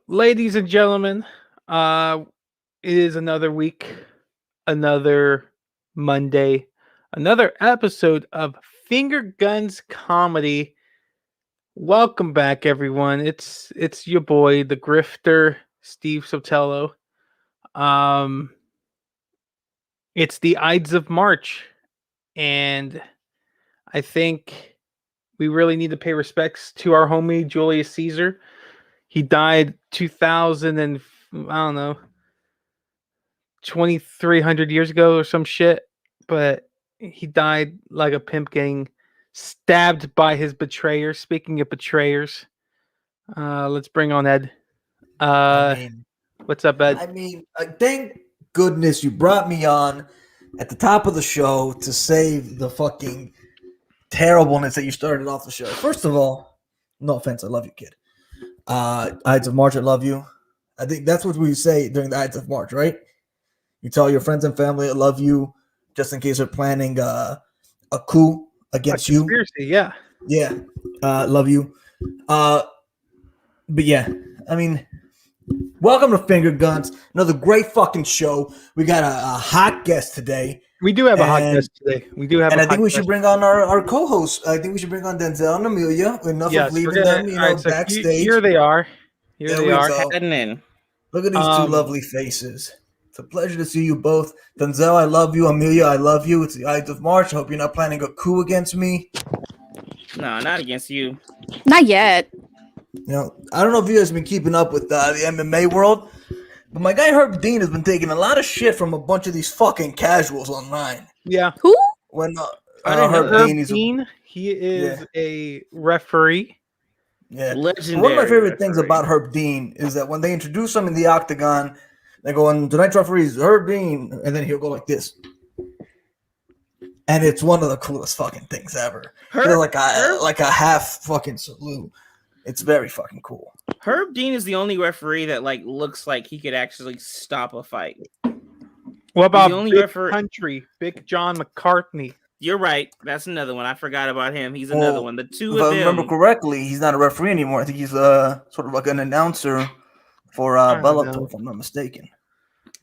Ladies and gentlemen, uh, it is another week, another Monday, another episode of Finger Guns Comedy. Welcome back, everyone. It's your boy, the Grifter, Steve Sotelo. Um, it's the Ides of March, and I think we really need to pay respects to our homie Julius Caesar. He died 2000 and I don't know 2,300 years ago or some shit, but he died like a pimp getting stabbed by his betrayer. Speaking of betrayers, let's bring on Ed. I Uh, mean, what's up, Ed? thank goodness you brought me on at the top of the show to save the fucking terribleness that you started off the show. First of all, no offense, I love you, kid. Ides of March, I love you. I think that's what we say during the Ides of March, right? You tell your friends and family I love you, just in case they're planning a coup against you. Conspiracy, yeah. Yeah, love you. But yeah, I mean, welcome to Finger Guns, another great fucking show. We got a hot guest today. We do have a hot guest today. We do have, and a I think hot we guest. should bring on our co-hosts. I think we should bring on Denzel and Amelia. Enough of leaving them, backstage. Here they are. Here There they we are. go. Heading in. Look at these two lovely faces. It's a pleasure to see you both. Denzel, I love you. Amelia, I love you. It's the Ides of March. I hope you're not planning a coup against me. No, not against you. Not yet. You know, I don't know if you guys have been keeping up with the MMA world, but my guy Herb Dean has been taking a lot of shit from a bunch of these fucking casuals online. Yeah. Who? When Herb Dean, he is a referee. Yeah. Legendary. One of my favorite things about Herb Dean is that when they introduce him in the octagon, they go, and tonight's referee is Herb Dean, and then he'll go like this. And it's one of the coolest fucking things ever. Like a half fucking salute. It's very fucking cool. Herb Dean is the only referee that looks like he could actually stop a fight. What about Country, Big John McCartney? You're right. That's another one. I forgot about him. He's another one. The two if of I remember correctly, he's not a referee anymore. I think he's sort of like an announcer for Bellator, if I'm not mistaken.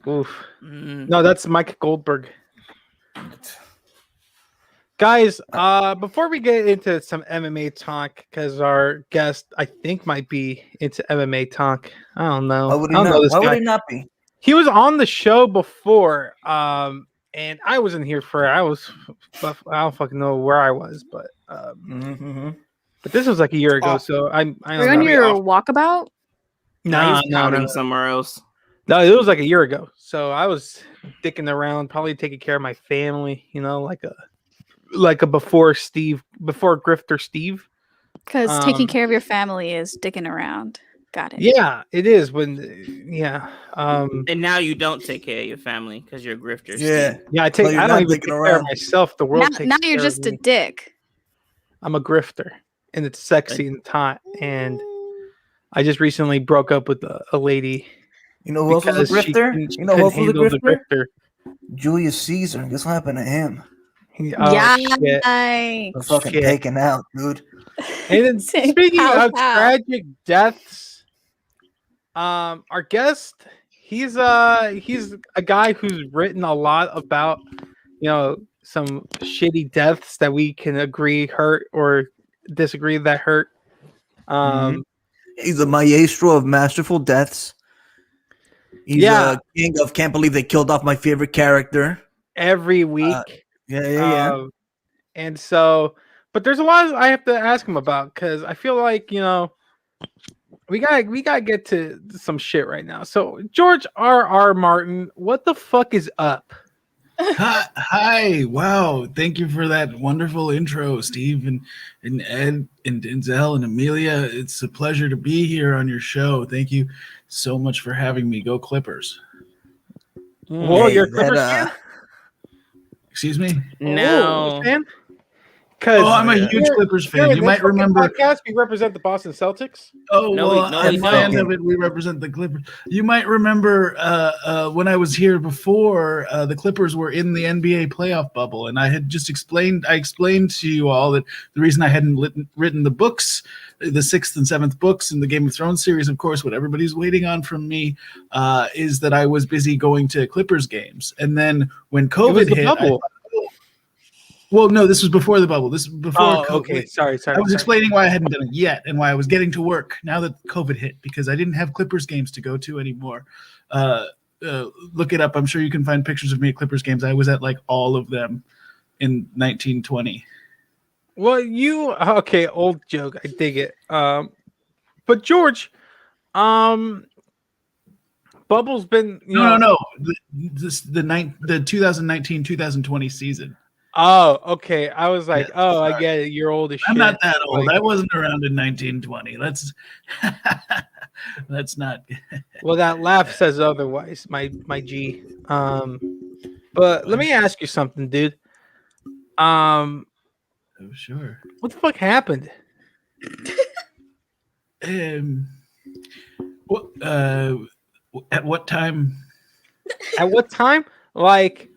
Oof. No, that's Mike Goldberg. Guys, before we get into some MMA talk, because our guest, I think, might be into MMA talk. I don't know. Why would he not be? He was on the show before, and I wasn't here for it. I don't fucking know where I was, but but this was like a year ago, so I don't know. Were you on your walkabout? No, somewhere else. No, it was like a year ago. So I was dicking around, probably taking care of my family, like a before Grifter Steve. Because taking care of your family is dicking around. Got it. Yeah, it is. And now you don't take care of your family because you're a grifter. Yeah, Steve. yeah. I don't even take care of myself. The world takes now care you're just of a me. dick. I'm a grifter, and it's sexy and hot. And I just recently broke up with a lady. You know who else was a grifter? You know who else was a grifter? Julius Caesar. Guess what happened to him? Yikes. Fucking taken out, dude. And then speaking of tragic deaths, our guest, he's a guy who's written a lot about, some shitty deaths that we can agree hurt or disagree that hurt. He's a maestro of masterful deaths. He's a king of can't believe they killed off my favorite character every week. Yeah. And so, but there's a lot I have to ask him about because I feel like we gotta get to some shit right now. So George R.R. Martin, what the fuck is up? Hi! Wow! Thank you for that wonderful intro, Steve and Ed and Denzel and Amelia. It's a pleasure to be here on your show. Thank you so much for having me. Go Clippers! Whoa, you're a Clippers fan? Excuse me? No. Because I'm a huge Clippers fan. You might remember. Podcast, we represent the Boston Celtics. Oh, No, well, we at my end of it, we represent the Clippers. You might remember when I was here before, the Clippers were in the NBA playoff bubble, and I had just explained to you all that the reason I hadn't written the books, the 6th and 7th books in the Game of Thrones series, of course, what everybody's waiting on from me, is that I was busy going to Clippers games. And then when COVID hit, well, no, this was before the bubble. This was before COVID. Okay. Sorry. I was explaining why I hadn't done it yet and why I was getting to work now that COVID hit, because I didn't have Clippers games to go to anymore. Look it up. I'm sure you can find pictures of me at Clippers games. I was at like all of them in 1920. Well, old joke. I dig it. But George, Bubble's been No. The 2019-2020 season. Oh, okay. I was like, Yeah, I get it. You're old as shit. I'm not that old. Like, I wasn't around in 1920. That's not. Well, that laugh says otherwise, my G. But let me ask you something, dude. Oh, sure. What the fuck happened? At what time? At what time? Like,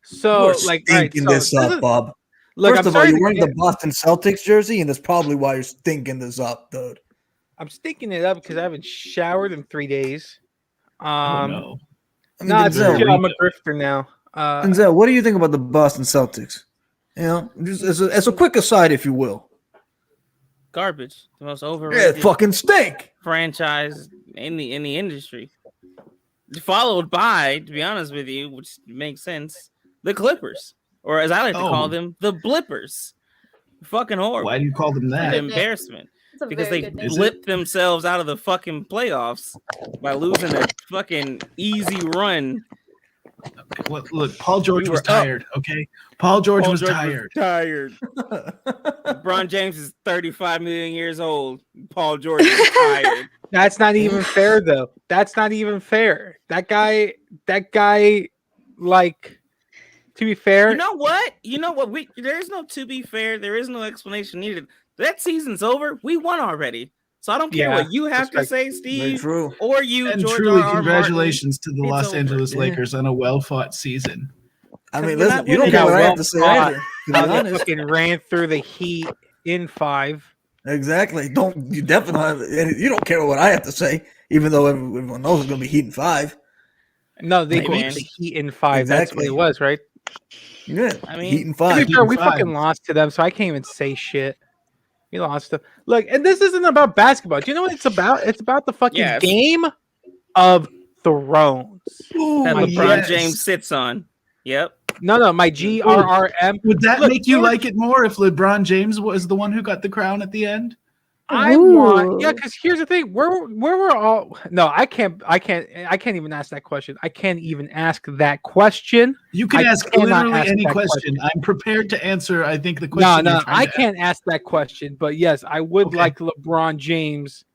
so, You're like, stinking this up, Bob. Look, First of all, you're wearing the Boston Celtics jersey, and that's probably why you're stinking this up, dude. I'm stinking it up because I haven't showered in 3 days. No. I mean, It's Denzel, chill, I'm a grifter now. Denzel, what do you think about the Boston Celtics? You know, just as a quick aside, if you will. Garbage. The most Yeah, overrated fucking stink. franchise in the industry. Followed by, to be honest with you, which makes sense, the Clippers. Or as I like to call them, the Blippers. Fucking horrible. Why do you call them that? An embarrassment. It's a Because very they good name. blipped themselves out of the fucking playoffs by losing a fucking easy run. Well, look, Paul George We was were up. tired. Okay, Paul George was tired. LeBron James is 35 million years old. Paul George is tired. That's not even fair, though. That's not even fair. That guy, like, to be fair. You know what? There is no to be fair. There is no explanation needed. That season's over. We won already. So I don't care what you have to say, Very Steve, true. or you, And George truly, R. R. congratulations to the It's Los over. Angeles Yeah. Lakers on a well-fought season. I mean, We're listen, not you don't winning. care what I Yeah, have to say well, either. To be How they honest, fucking ran through the Heat in 5. exactly. You don't care what I have to say, even though everyone knows it's going to be Heat in 5. No, they Hey, beat man. the Heat in 5. That's what Exactly. it was, right? Yeah, I mean, Heat in To 5. be fair, we 5. fucking lost to them, so I can't even say shit. We lost to look, and this isn't about basketball. Do you know what it's about? It's about the fucking Yes. Game of Thrones. Ooh, that My LeBron yes. James sits on. Yep. No, my GRRM. Would that Look, make you George- like it more if LeBron James was the one who got the crown at the end? I want, Ooh. because here's the thing: where we're all. No, I can't even ask that question. I can't even ask that question. You can I ask cannot literally ask any that question. I'm prepared to answer. I think the question. No, you're trying I to can't ask that question. But yes, I would Okay. like LeBron James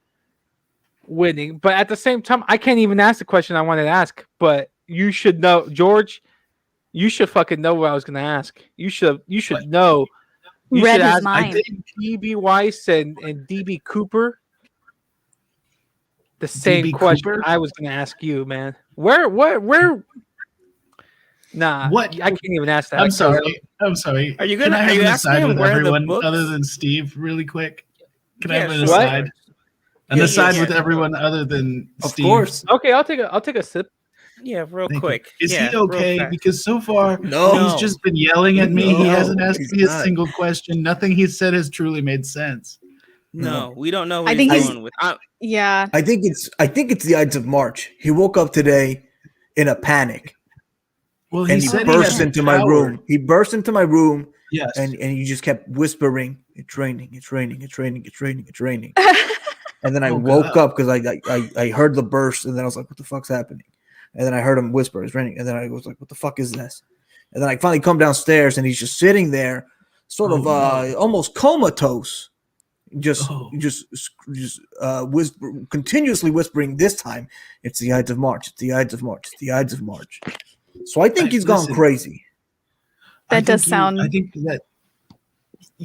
winning. But at the same time, I can't even ask the question I wanted to ask. But you should know, George. You should fucking know what I was going to ask. You should What? know. You Read should his ask mind. DB Weiss and DB Cooper the same DB question Cooper? I was going to ask you, man. Where? Nah, What? I can't even ask that. I'm sorry. Are you Can gonna- I are have you an asking aside him with where the everyone books- other than Steve, really quick? Can I have an sure. What? aside? An Yeah, aside yeah. with everyone other than Of Steve. course. Okay, I'll take a sip. Yeah, real Thank you. quick. Is Yeah, he real okay? fast. Because so far No. he's just been yelling at me. He No, hasn't asked he's me a not. single question. Nothing he said has truly made sense. No, we don't know what I he's think he's- going with. Yeah. I think it's the Ides of March. He woke up today in a panic Well, and he said burst hadn't into my showered. room. He burst into my room Yes. and he just kept whispering, "It's raining, it's raining, it's raining, it's raining, it's raining." And then I Oh, woke God. up because I heard the burst, and then I was like, "What the fuck's happening?" And then I heard him whisper, "It's raining," and then I was like, "What the fuck is this?" And then I finally come downstairs, and he's just sitting there, sort Oh, of no. almost comatose, just Oh. continuously whispering. This time, it's the Ides of March. It's the Ides of March. It's the Ides of March. So I think he's gone Listen. crazy. That does sound- I think that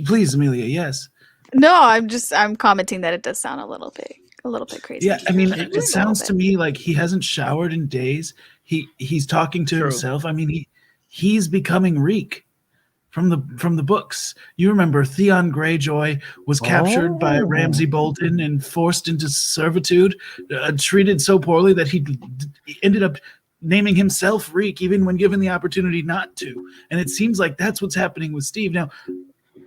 Please, Amelia. Yes. No, I'm commenting that it does sound a little bit crazy. Yeah, I mean, Just it a sounds little to bit. me like he hasn't showered in days. He's talking to True. himself. I mean, he's becoming Reek from the books. You remember Theon Greyjoy was captured by Oh. Ramsay Bolton and forced into servitude, treated so poorly that he ended up naming himself Reek even when given the opportunity not to. And it seems like that's what's happening with Steve now.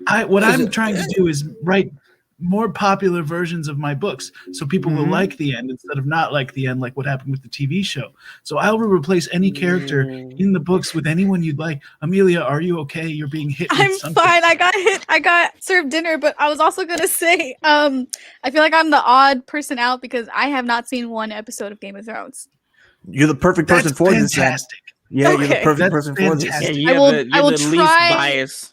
I'm trying to do is write more popular versions of my books so people will like the end instead of not like the end, like what happened with the TV show. So I will replace any character in the books with anyone you'd like. Amelia, are you okay? You're being hit with I'm something. fine. I got hit. I got served dinner, but I was also gonna say, I feel like I'm the odd person out because I have not seen one episode of Game of Thrones. You're the perfect person That's for this. Then. fantastic. Yeah, you're the Okay. perfect That's person for this. Yeah, fantastic. you I have will- the, I you have will the least try- bias.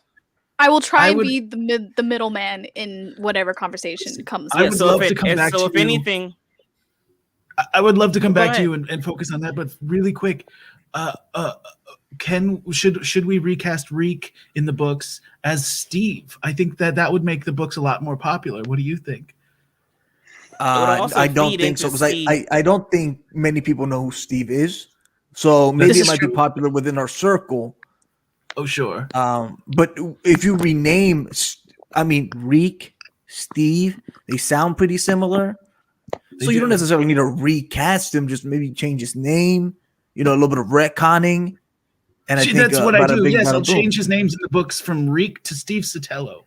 I will try I and would- be the middleman in whatever conversation comes. I with would it. love to come back so to if you. anything, I would love to come Go back to ahead. you and focus on that, but really quick, should we recast Reek in the books as Steve? I think that would make the books a lot more popular. What do you think? would also I don't feed think into so because Steve. I don't think many people know who Steve is. So maybe This it is might be true. popular within our circle. Oh, sure. But if you rename, Reek, Steve, they sound pretty similar. They So you don't do. necessarily need to recast him. Just maybe change his name. A little bit of retconning. And I See, think that's what I bada do. bing, Yes, bada I'll boom. change his names in the books from Reek to Steve Sotelo.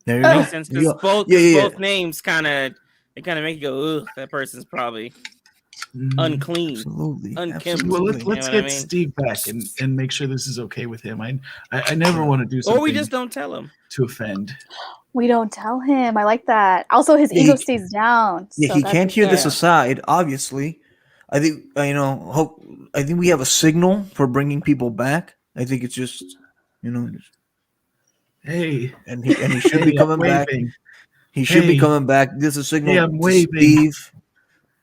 There you That go. makes sense There you because go. both names kind of make you go, ugh, that person's probably Mhm. unclean. Absolutely. Unkempt. Absolutely. Well, let's You know get what I mean? Steve back and make sure this is okay with him. I never want to do something Or we just don't tell him. to offend. We don't tell him. I like that. Also, his Yeah, ego he- stays down. Yeah, so he that's can't hear this Yeah. aside. Obviously, I think I think we have a signal for bringing people back. I think it's just, Hey, and he should be hey, coming I'm back. waving. He should be Hey. coming back. This is a signal Hey, I'm to waving. Steve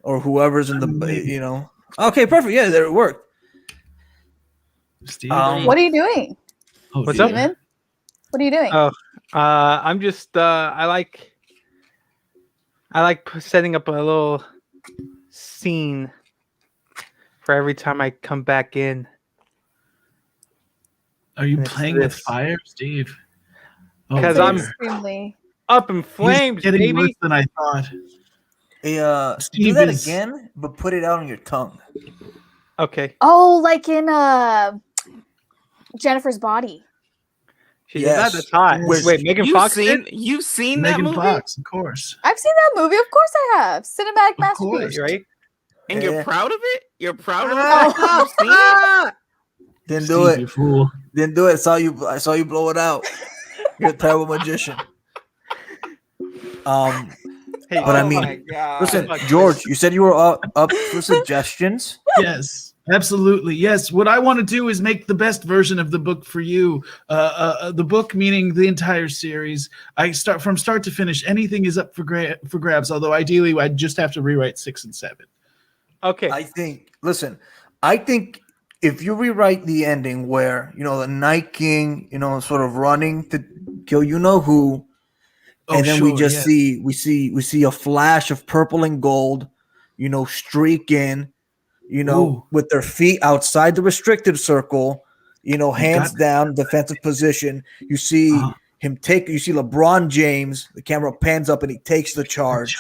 or whoever's in I'm the, waving. Okay, perfect. Yeah, there it worked. Steve. What are you doing, Oh, What's dear. up? Steven? What are you doing? Oh, I'm just I like setting up a little scene for every time I come back in. Are you It's playing with this. fire, Steve? Oh, 'Cause dear. I'm- Extremely. Up in He's flames, getting worse baby. than I thought. Hey, do Steve that is- again, but put it out on your tongue. Okay, Oh, like in Jennifer's Body. she did that. Yes. That's hot. Wait, Wait, Megan Fox did? You've seen that Megan movie, Fox, of course. I've seen that movie. Of course, I have. Cinematic Of course. masterpiece. right? and Yeah. you're proud of it. You're proud of Oh. it. You've seen it. Didn't Steve, do it. you fool. Didn't do it. I saw you blow it out. You're a terrible magician. Hey, But I oh mean, my God. Listen, Fuck George, this. you said you were up for suggestions. Yes, absolutely. Yes. What I want to do is make the best version of the book for you. The book, meaning the entire series. I start from start to finish. Anything is up for grabs. Although ideally, I'd just have to rewrite 6 and 7. Okay. I think if you rewrite the ending where, the Night King, sort of running to kill who, Oh, and then sure, we just yeah. see a flash of purple and gold, streaking, Ooh. with their feet outside the restricted circle, hands got- down, defensive position. You see Uh-huh. you see LeBron James, the camera pans up and he takes the charge.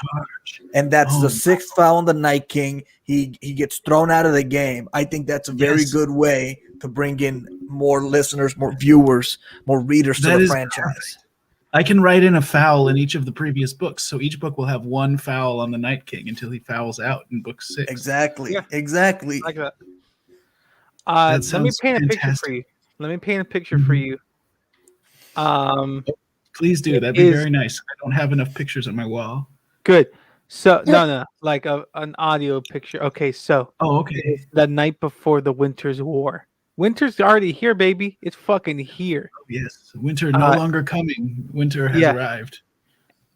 And that's Oh, the 6th foul on the Night King. He gets thrown out of the game. I think that's a very Yes. good way to bring in more listeners, more viewers, more readers to That the is franchise. I can write in a foul in each of the previous books. So each book will have one foul on the Night King until he fouls out in book 6. Exactly. Yeah. Exactly. I like that. That Let me sounds paint a picture fantastic. for you. Let me paint a picture for Mhm. you. Please do. It That'd be is- very nice. I don't have enough pictures on my wall. Good. So no, like an audio picture. Okay, so Oh, okay. the night before the Winter's War. Winter's already here, baby. It's fucking here. Yes. Winter no longer coming. Winter has yeah. arrived.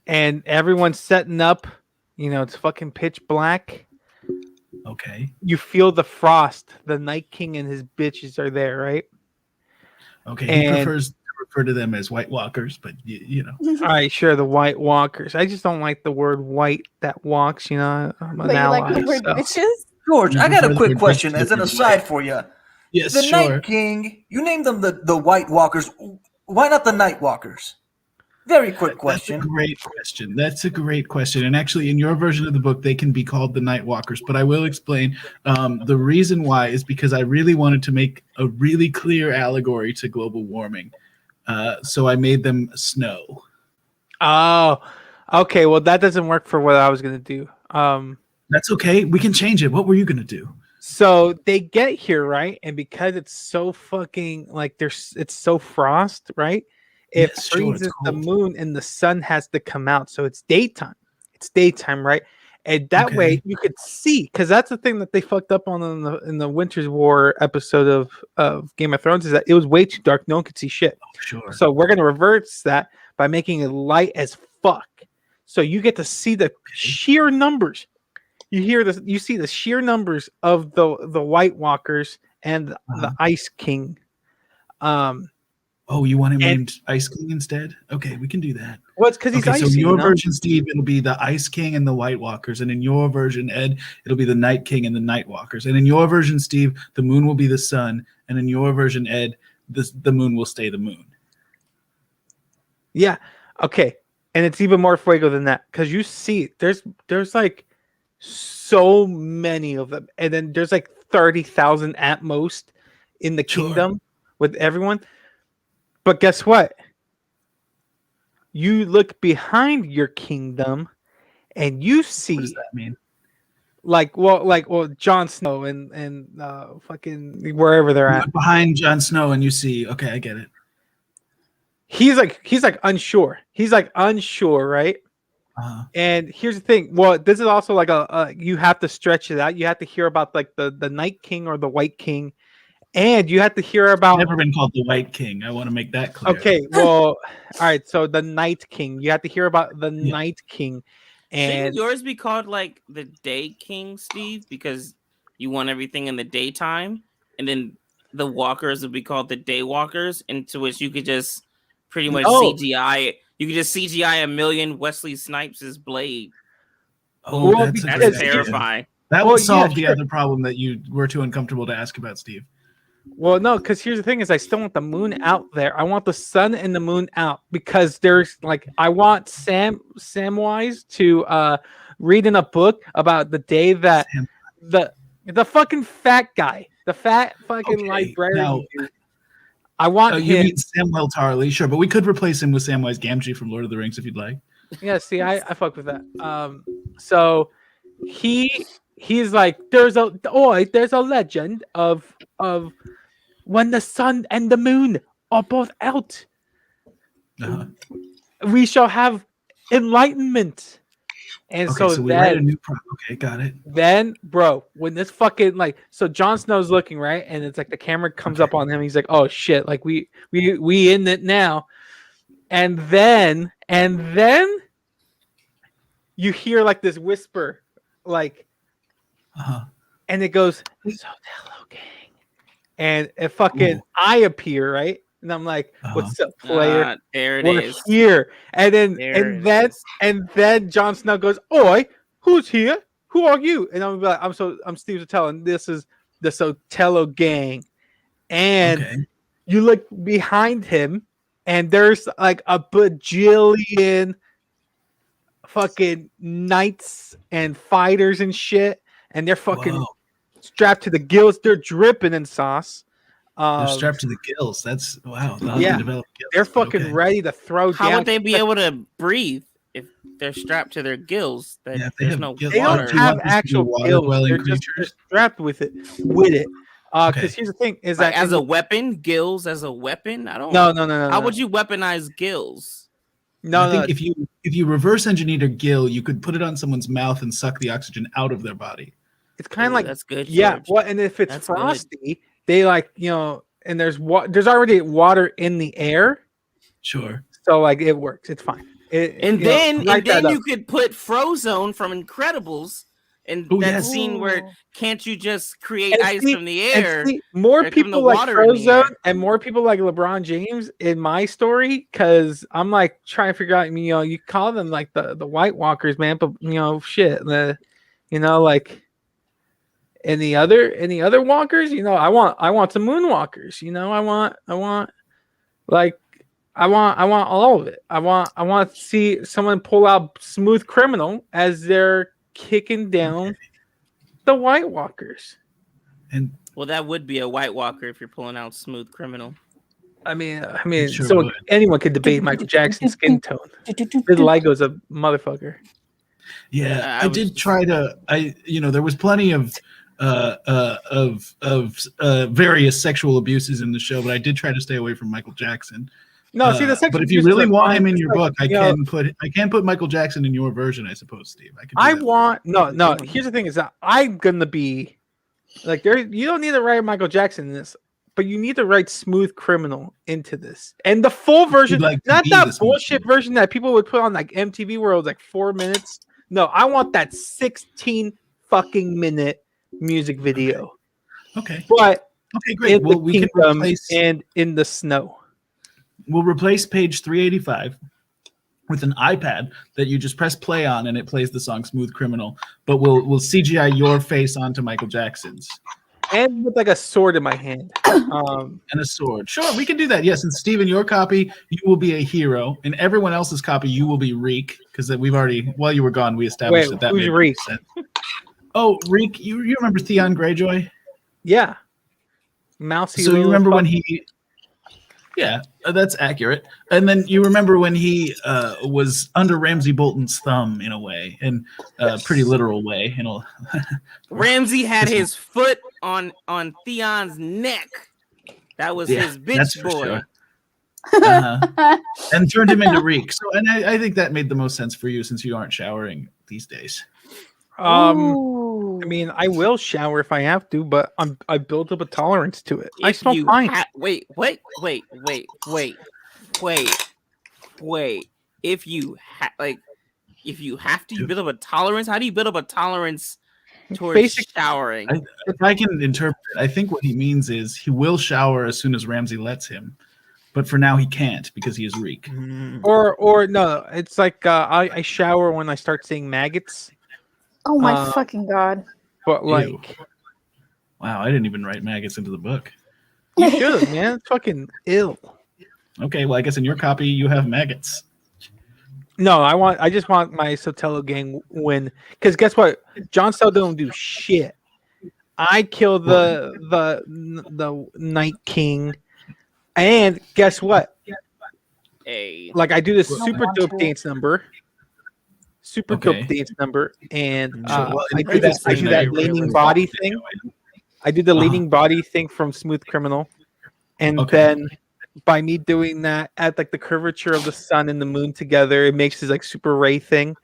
And everyone's setting up. It's fucking pitch black. Okay. You feel the frost. The Night King and his bitches are there, right? Okay. He And- prefers to refer to them as White Walkers, but you know. All right, sure, the White Walkers. I just don't like the word white that walks, you know. I'm an But you like ally, the word so. bitches? George, You I got a prefer the quick word question bitch as an to the aside word for you. Yes, The sure. Night King, you named them the White Walkers. Why not the Night Walkers? Very quick That's a question. great question. That's a great question. And actually, in your version of the book, they can be called the Night Walkers. But I will explain the reason why is because I really wanted to make a really clear allegory to global warming. So I made them snow. Oh, okay. Well, that doesn't work for what I was gonna do. That's okay. We can change it. What were you going to do? So they get here, right? And because it's so fucking like it's so frost, right? It Yes, sure. It's freezes the cold. moon and the sun has to come out. So it's daytime. It's daytime, right? And that way Okay. you could see, because that's the thing that they fucked up on in the Winter's War episode of Game of Thrones, is that it was way too dark. No one could see shit. Sure. So we're gonna reverse that by making it light as fuck. So you get to see the sheer numbers. You hear this, you see the sheer numbers of the White Walkers and the Ice King. Oh, you want him And- named Ice King instead? Okay, we can do that. Well, it's because he's Okay, so icy. in your You know? version, Steve, it'll be the Ice King and the White Walkers, and in your version, Ed, it'll be the Night King and the Night Walkers. And in your version, Steve, the moon will be the sun, and in your version, Ed, the moon will stay the moon. Yeah. Okay. And it's even more fuego than that because you see there's like so many of them, and then there's like 30,000 at most in the Sure. kingdom with everyone. But guess what? You look behind your kingdom, and you What does see that mean? like Jon Snow and fucking wherever they're You at. look behind Jon Snow and you see, okay, I get it. He's like unsure. He's like unsure, right? Uh, And here's the thing. Well, this is also like a you have to stretch it out. You have to hear about like the Night King or the White King, and you have to hear about. never been called the White King. I want to make that clear. Okay, well, all right. So the Night King. You have to hear about the Yeah. Night King, Shouldn't and yours be called like the Day King, Steve? Because you want everything in the daytime, and then the Walkers would be called the Day Walkers, into which you could just pretty much No. CGI. You could just CGI a million Wesley Snipes' blade. Oh, Well, that's a That's great because- idea. terrifying. That Well, would solve yeah, the sure. other problem that you were too uncomfortable to ask about, Steve. well, no, because here's the thing: is I still want the moon out there. I want the sun and the moon out because there's like I want Samwise to read in a book about the day that Sam- the fucking fat guy, the fat fucking Okay, librarian now- dude. I want Oh, you him. mean Samuel Tarly? Sure, but we could replace him with Samwise Gamgee from Lord of the Rings if you'd like. Yeah, see, I fuck with that. So he's like, there's a legend of when the sun and the moon are both out, Uh-huh. we shall have enlightenment. And Okay, so so we write a then, new okay, got it. bro, when this fucking like, so Jon Snow's looking right, and it's like the camera comes up on him. He's like, oh shit, like we in it now, and then you hear like this whisper, like, Uh-huh. and it goes, so hello, gang, and it fucking Ooh. I appear right, and I'm like, what's up, player? There it We're is. here, and then There it is. and then Jon Snow goes, "Oi, who's here? Who are you?" And I'm like, I'm Steve Sotelo, and this is the Sotelo gang. And Okay. you look behind him, and there's like a bajillion fucking knights and fighters and shit, and they're fucking Whoa. strapped to the gills. They're dripping in sauce. They're strapped to the gills. That's wow. The Yeah. undeveloped gills. They're fucking Okay. ready to throw How down. would they be able to breathe if they're strapped to their gills? That Yeah, if they there's have no gills. They water. don't Do you have want this to be actual gills. water-dwelling They're just creatures? strapped with it. Because Okay. here's the thing: is Like, that as a weapon, gills as a weapon. I don't. no. How would you weaponize gills? No, I think if you reverse engineered a gill, you could put it on someone's mouth and suck the oxygen out of their body. it's kind of Ooh, like that's good. yeah. George. Well, and if it's That's good. frosty, they like and there's already water in the air, Sure. so like it works. It's fine. And then you could put Frozone from Incredibles And Oh, that yes. scene where Ooh. can't you just create And ice see- from the and air? see, more They're giving the people like water in the Frozone air. and more people like LeBron James in my story, because I'm like trying to figure out. You call them like the White Walkers, man, but shit, like any other walkers. I want some Moonwalkers. I want all of it. I want to see someone pull out Smooth Criminal as they're kicking down the White Walkers. And Well, that would be a White Walker if you're pulling out Smooth Criminal. I mean, Sure so would. anyone could debate Michael Jackson's skin tone. Vitiligo's a motherfucker. yeah, I I was did just- try to. There was plenty of various sexual abuses in the show, but I did try to stay away from Michael Jackson. No, see the sexual But if you abuses really are want fine. him in It's your like, book, I can put Michael Jackson in your version, I suppose, Steve. I could. Do I that. want no. Here's the thing: is that I'm gonna be like there. You don't need to write Michael Jackson in this, but you need to write Smooth Criminal into this, and the full version, like to not be that the Smooth bullshit Criminal. version that people would put on like MTV, where it was like 4 minutes. No, I want that 16 fucking minute music video, Okay. but Okay. Great. in Well, the we can kingdom replace. and in the snow. We'll replace page 385 with an iPad that you just press play on, and it plays the song "Smooth Criminal." But we'll CGI your face onto Michael Jackson's And with like a sword in my hand. and a sword. Sure, we can do that. Yes, and Steve, in your copy, you will be a hero. In everyone else's copy, you will be Reek, because we've already, while you were gone, we established Wait, that who's made Reek? sense. Oh, Reek, you remember Theon Greyjoy? Yeah. Mousy. So you little remember when fuck- he? Yeah, that's accurate. And then you remember when he was under Ramsay Bolton's thumb in a way, in a pretty literal way. Ramsey had his foot on Theon's neck. That was Yeah, his that's bitch for boy. sure. Uh-huh. And turned him into Reek. So, and I think that made the most sense for you since you aren't showering these days. Ooh. I mean, I will shower if I have to, but I built up a tolerance to it. I smell fine. Wait. If you have to, you build up a tolerance. How do you build up a tolerance towards Basic- showering? If I can interpret, I think what he means is he will shower as soon as Ramsay lets him, but for now he can't because he is Reek. Or no, it's like I shower when I start seeing maggots. Oh my Uh, fucking god. But Ew. like, Wow, I didn't even write maggots into the book. you should, man. It's fucking ill. Okay, well, I guess in your copy you have maggots. No, I just want my Sotelo gang win. Because guess what? Jon Snow don't do shit. I kill the Night King, and guess what? Hey, Like I do this Well, super want dope to. dance number. Super Okay. dope dance number, and Well, I in do that. I previous do that thing, leaning really body fucked thing. anyway. I do the Uh-huh. leaning body thing from Smooth Criminal, and Okay. then by me doing that at like the curvature of the sun and the moon together, it makes this like super ray thing,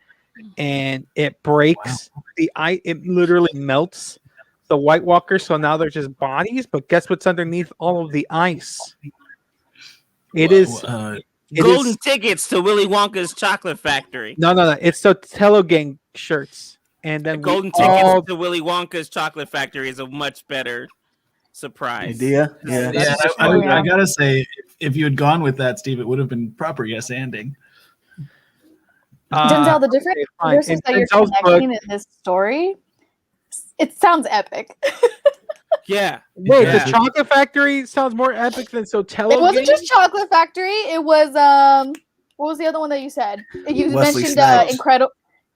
and it breaks the eye. It literally melts the White Walkers, so now they're just bodies. But guess what's underneath all of the ice? It is. It golden is tickets to Willy Wonka's chocolate factory. no. It's Sotelo gang shirts, and then Golden we tickets all to Willy Wonka's chocolate factory is a much better surprise. Idea. Yeah. Yeah, That's I gotta say, if you had gone with that, Steve, it would have been proper yes ending. Denzel, the different okay, fine. universes In that you're Denzel's book- connecting in this story, it sounds epic. Yeah. Wait, Yeah. the chocolate factory sounds more epic than Sotelo. It wasn't gang? just Chocolate Factory. It was what was the other one that you said? You Wesley mentioned Snipes.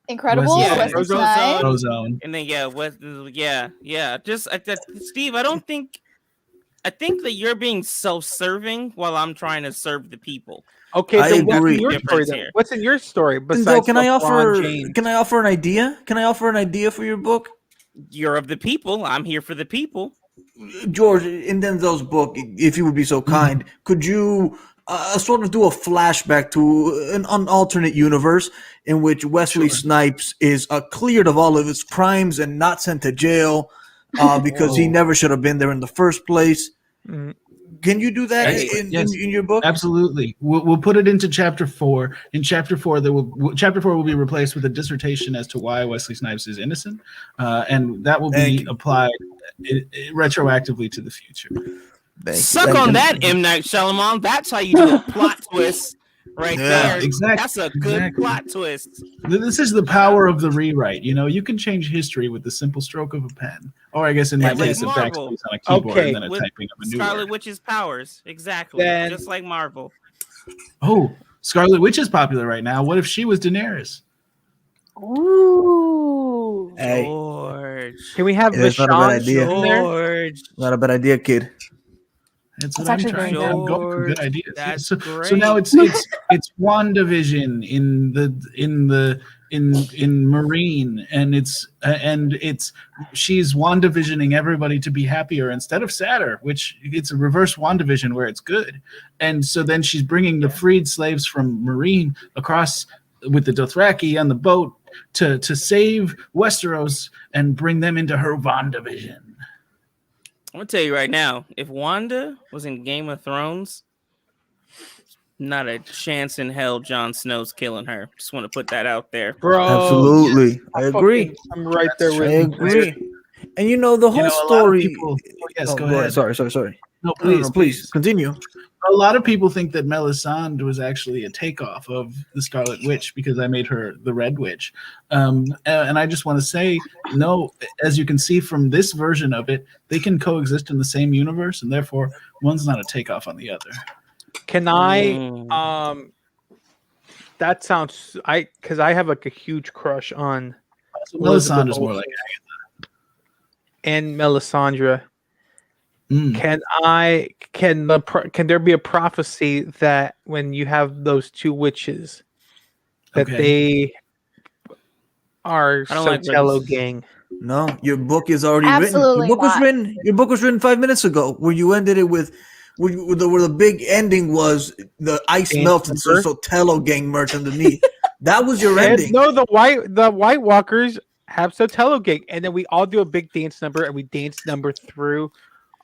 Incredible. Wesley Wesley Snipes. Snipes. Ozone. And then yeah. Just Steve, I think that you're being self-serving while I'm trying to serve the people. Okay, I then what's agree. in your story? Difference Then? here. What's in your story Denzel, besides can I LeBron offer? James? Can I offer an idea? Can I offer an idea for your book, You're of the people. I'm here for the people. George? In Denzel's book, if you would be so kind, could you sort of do a flashback to an alternate universe in which Wesley Snipes is cleared of all of his crimes and not sent to jail because he Whoa. never should have been there in the first place? Mm. Can you do that Hey, in your book? Absolutely. We'll put it into chapter 4. In chapter 4, chapter 4 will be replaced with a dissertation as to why Wesley Snipes is innocent, and that will Thank be you. applied retroactively to the future. Suck on that, M. Night Shyamalan. That's how you do a plot twist right Yeah, there. exactly. That's a good plot twist. This is the power of the rewrite. You can change history with the simple stroke of a pen, or I guess in my Yeah, like case, a Marvel. backspace on a keyboard Okay. and then a With typing of a new Scarlet word. Witch's powers. Exactly. Then- Just like Marvel. Oh, Scarlet Witch is popular right now. What if she was Daenerys? Ooh. Hey, George. Can we have It's not a bad Vashon idea. in there? George. not a bad idea, kid. That's what That's I'm actually trying. very I'm going for good George, ideas. that's So great. now it's WandaVision in Marine, and she's WandaVisioning everybody to be happier instead of sadder, which it's a reverse WandaVision where it's good. And so then she's bringing the freed slaves from Marine across with the Dothraki on the boat to save Westeros and bring them into her WandaVision. I'm gonna tell you right now, if Wanda was in Game of Thrones, not a chance in hell Jon Snow's killing her. Just want to put that out there. Bro. Absolutely, I agree. I'm right there with I you. agree. And the whole A lot of story. people. Yes, Oh, go ahead. Sorry. No, No, please continue. A lot of people think that Melisande was actually a takeoff of the Scarlet Witch because I made her the Red Witch. And I just want to say, no, as you can see from this version of it, they can coexist in the same universe, and therefore one's not a takeoff on the other. Can I that sounds because I have like a huge crush on So Melisande is Elizabeth more like and Melisandre. Mm. Can there be a prophecy that when you have those two witches that Okay. they are I don't like Sotelo this. gang? No, your book is already Absolutely written. Your book was written 5 minutes ago, where you ended it with where the big ending was the ice Dance melted, so number? Sotelo gang merged underneath. That was your And ending. no, the White Walkers have Sotelo gang, and then we all do a big dance number, and we dance number through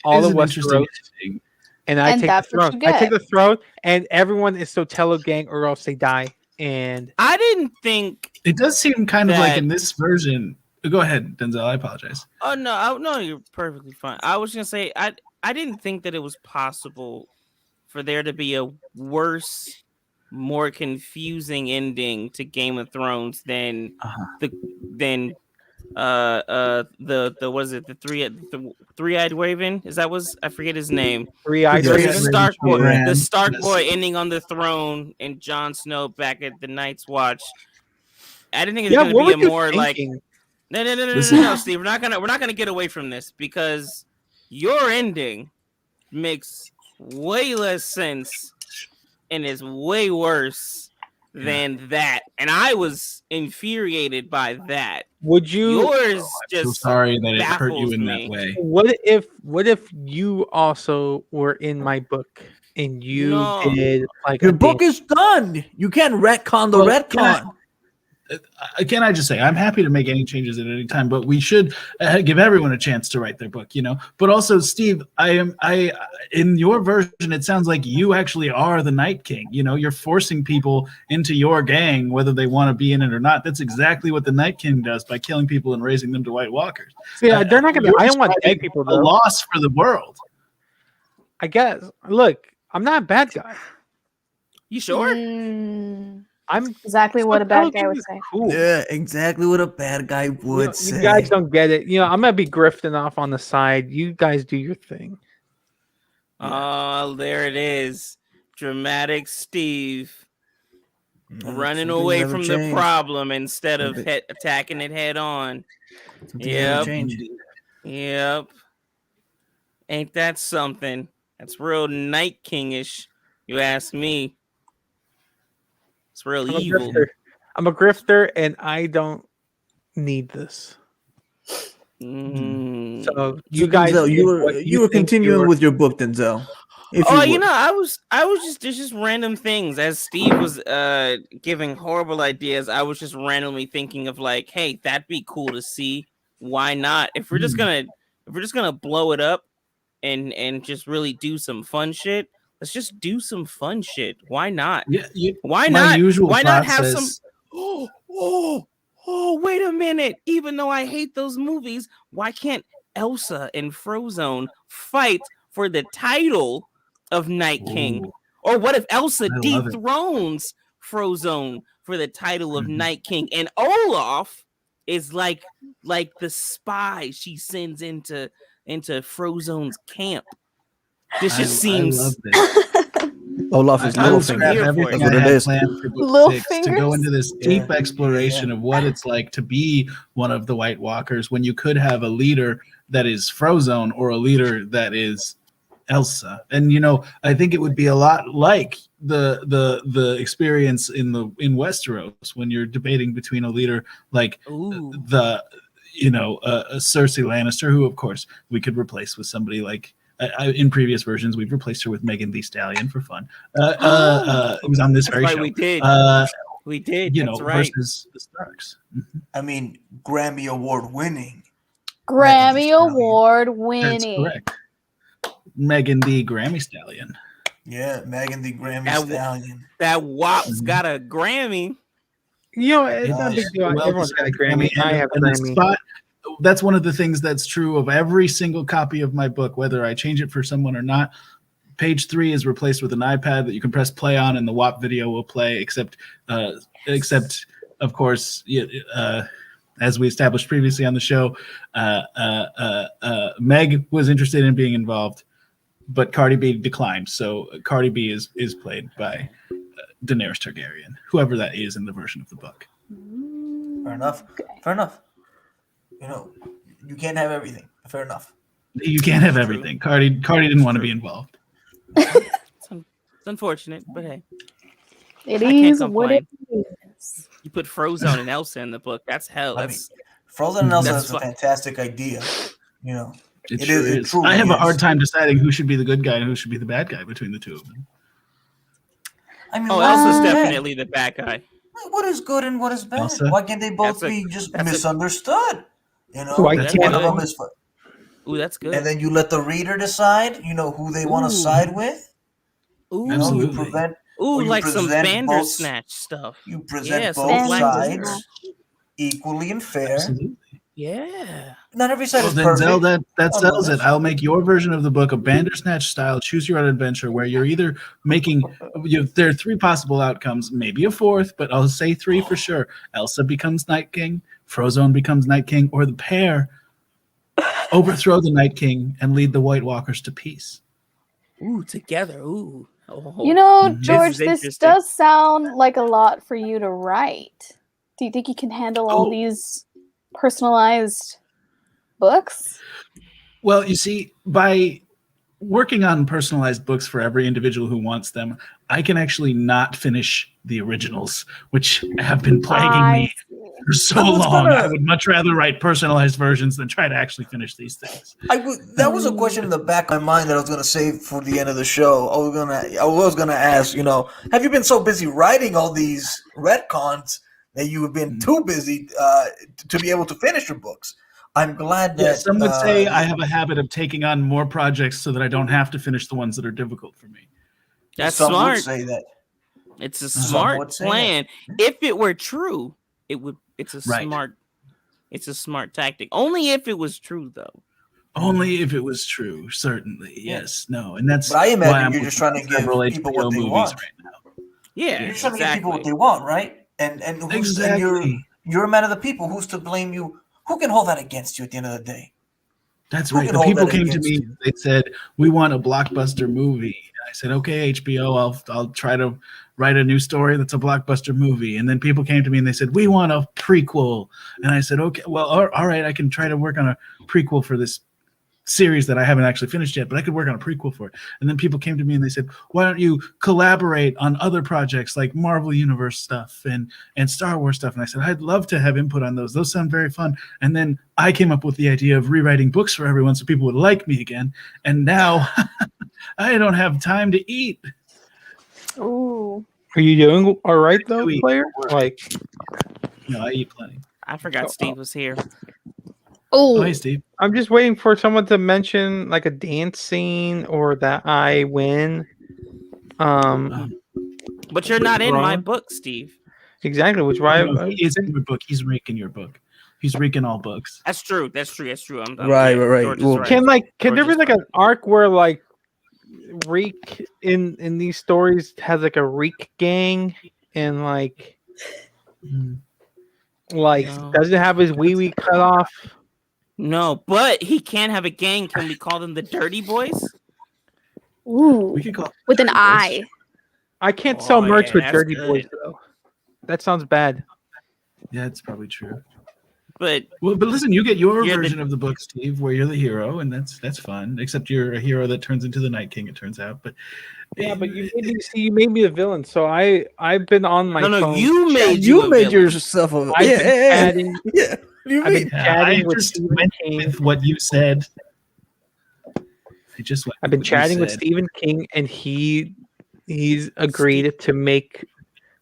all Is of an interesting Westeros. ending. And I And take that's the what throne. you I take get. the throne, and everyone is Sotelo gang, or else they die. And I didn't think. It does seem kind of like That- in this version. Go ahead, Denzel. I apologize. Oh no, no, you're perfectly fine. I was gonna say I didn't think that it was possible for there to be a worse, more confusing ending to Game of Thrones than Uh-huh. the what is it, the three-eyed raven? Is that was I forget his name. three-eyed Yes. raven. The Stark boy, Yeah. the Stark Yes. boy ending on the throne, and Jon Snow back at the Night's Watch. I didn't think it was Yeah, going what to be were a you more like thinking? no, Steve. We're not gonna get away from this because your ending makes way less sense and is way worse than that. And I was infuriated by that. Would you? Yours So just sorry that it hurt you baffles in me. that way. What if you also were in my book and you No. did like Your a book dance? is done. You can't retcon the Well, retcon. Can I just say I'm happy to make any changes at any time, but we should give everyone a chance to write their book, But also, Steve, I in your version, it sounds like you actually are the Night King. You're forcing people into your gang, whether they want to be in it or not. That's exactly what the Night King does by killing people and raising them to White Walkers. See, they're not gonna. You're I don't want dead describing people a though. loss for the world. I guess. Look, I'm not a bad guy. You sure? I'm Exactly what a bad guy would is say. Cool. Yeah, exactly what a bad guy would You say. guys don't get it. I'm gonna be grifting off on the side. You guys do your thing. Oh, there it is. Dramatic Steve running Some things away never from the change. problem instead of Some attacking it head on. Some things never Yep. change. Yep. Ain't that something? That's real Night Kingish, you ask me. It's real I'm a evil. grifter. I'm a grifter, and I don't need this. Mm. So you So, guys, Denzel, did what you were think continuing were- with your book, Denzel. If Oh, you would. I was just there's just random things as Steve was giving horrible ideas. I was just randomly thinking of like, hey, that'd be cool to see. Why not? If we're just gonna blow it up and just really do some fun shit, let's just do some fun shit. Why not? Yeah, Why my not? usual Why not have some? process- Oh, wait a minute. Even though I hate those movies, why can't Elsa and Frozone fight for the title of Night King? Ooh, Or what if Elsa I love it. dethrones Frozone for the title of Mhm. Night King, and Olaf is like the spy she sends into Frozone's camp? This just I love seems. this. Olaf is I will Littlefinger. scrap Here for everything it. That's what I it had is. planned for book Little 6 to go into this deep Yeah. exploration of what it's like to be one of the White Walkers when you could have a leader that is Frozone or a leader that is Elsa. And I think it would be a lot like the experience in Westeros when you're debating between a leader like Ooh. Cersei Lannister, who of course we could replace with somebody like in previous versions we've replaced her with Megan Thee Stallion for fun. It was on this That's very right, show. we did. We did. That's right. Versus the Starks. I mean, Grammy Award winning. Grammy Stallion. Award That's winning. correct. Megan the Grammy Stallion. Yeah, Megan the Grammy That Stallion. That WAP's Mhm. got a Grammy. It's not a Nice. big deal. Well Everyone's got a deserved Grammy. I have a and the Grammy. spot. That's one of the things that's true of every single copy of my book, whether I change it for someone or not. Page 3 is replaced with an iPad that you can press play on, and the WAP video will play. Except, of course, as we established previously on the show, Meg was interested in being involved, but Cardi B declined. So Cardi B is played by Daenerys Targaryen, whoever that is in the version of the book. Fair enough. Fair enough. You can't have everything. Fair enough. You can't have everything. Cardi didn't want to be involved. It's unfortunate, but hey, It I can't is what it complain. is. You put Frozone and Elsa in the book. That's hell. I mean, That's Frozen and Elsa That's is a fu- fantastic idea. It It sure is- it is. truly I have a is. hard time deciding who should be the good guy and who should be the bad guy between the two of them. I mean, oh, what is Elsa's bad? definitely the bad guy. What is good and what is bad? Elsa? Why can't they both That's a- be just that's a- misunderstood? Why That's can't one of good. them is, Ooh, that's good. and then you let the reader decide. Who they want Ooh. to side with. Ooh, You Absolutely. prevent. ooh, or you like some present Bandersnatch stuff. You present Yeah, some both black sides Bandersnatch. equally and fair. Absolutely. Yeah. Not every side Well, is then, perfect. Zell, that Oh, settles no, it. I'll make your version of the book a Bandersnatch style, choose your own adventure, where you're either making. There are 3 possible outcomes, maybe a 4th, but I'll say 3 for sure. Elsa becomes Night King, Frozone becomes Night King, or the pair overthrow the Night King and lead the White Walkers to peace. Ooh, together. Ooh. Oh. You know, Mhm. George, This is this interesting. does sound like a lot for you to write. Do you think you can handle all Oh. these personalized books? Well, you see, by working on personalized books for every individual who wants them, I can actually not finish the originals, which have been plaguing me for so I was long. gonna- I would much rather write personalized versions than try to actually finish these things. That was a question in the back of my mind that I was going to save for the end of the show. I was gonna ask, have you been so busy writing all these retcons that you have been too busy to be able to finish your books? I'm glad that Yeah, some would say I have a habit of taking on more projects so that I don't have to finish the ones that are difficult for me. That's some smart. would say that. It's a Some smart would say plan. If it were true, it's a Right. smart tactic. Only if it was true though. Only if it was true, certainly. Yeah. Yes, no, and that's But I imagine why I'm you're just looking trying to at give several people HBO what they movies want. right now. Yeah, You're trying to give people what exactly. they want, right? And Exactly. you're a man of the people. Who's to blame you? Who can hold that against you at the end of the day? That's Who right. can The hold people that came to against me. you? They said, "We want a blockbuster movie." And I said, "Okay, HBO. I'll try to write a new story that's a blockbuster movie." And then people came to me and they said, "We want a prequel." And I said, "Okay, well, all right. I can try to work on a prequel for this series that I haven't actually finished yet, but I could work on a prequel for it." And then people came to me and they said, "Why don't you collaborate on other projects like Marvel Universe stuff and Star Wars stuff?" And I said, "I'd love to have input on those. Those sound very fun." And then I came up with the idea of rewriting books for everyone so people would like me again. And now I don't have time to eat. Ooh. Are you doing all right though, do eat. player? Like, No, I eat plenty. I forgot Steve was here. Oh, Oh, hey, Steve. I'm just waiting for someone to mention like a dance scene or that I win. Um, But you're not in my wrong. book, Steve. Exactly, which no, why he is in your book. He's reeking your book. He's reeking all books. That's true. That's true. Right. George is Well, right. can there be George is like right. an arc where like Reek in these stories has like a Reek gang and like Mm. No. doesn't have his wee cut off? No, but he can have a gang. Can we call them the Dirty Boys? ooh, We could call with an Dirty Boys. eye. I can't sell Oh, merch yeah, with that's Dirty good. Boys though. That sounds bad. Yeah, it's probably true. But Well, but listen, you get your You're the- version of the book, Steve, where you're the hero, and that's fun. Except you're a hero that turns into the Night King. It turns out, but Yeah, but you made me the villain, so I've been on my no, phone. you made you a made villain. yourself a I've yeah, been yeah, chatting. yeah. What do you I've mean? been chatting I with just Stephen went King. with what you said. I just went. I've been with what you chatting with said. Stephen King, and he's agreed to make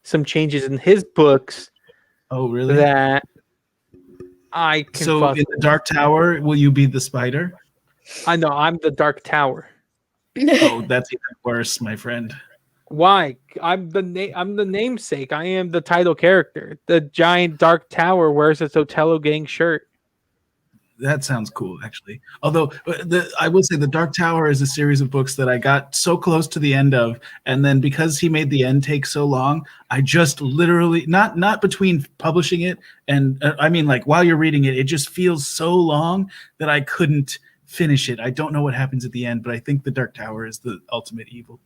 some changes in his books Oh, really? that I can. So fuck in the with. Dark Tower, will you be the spider? I know I'm the Dark Tower. Oh, that's even worse, my friend. Why? I'm the namesake. I am the title character. The giant Dark Tower wears a Sotelo gang shirt. That sounds cool, actually. Although I will say, the Dark Tower is a series of books that I got so close to the end of, and then because he made the end take so long, I just literally not between publishing it and I mean, like while you're reading it, it just feels so long that I couldn't finish it. I don't know what happens at the end, but I think the Dark Tower is the ultimate evil.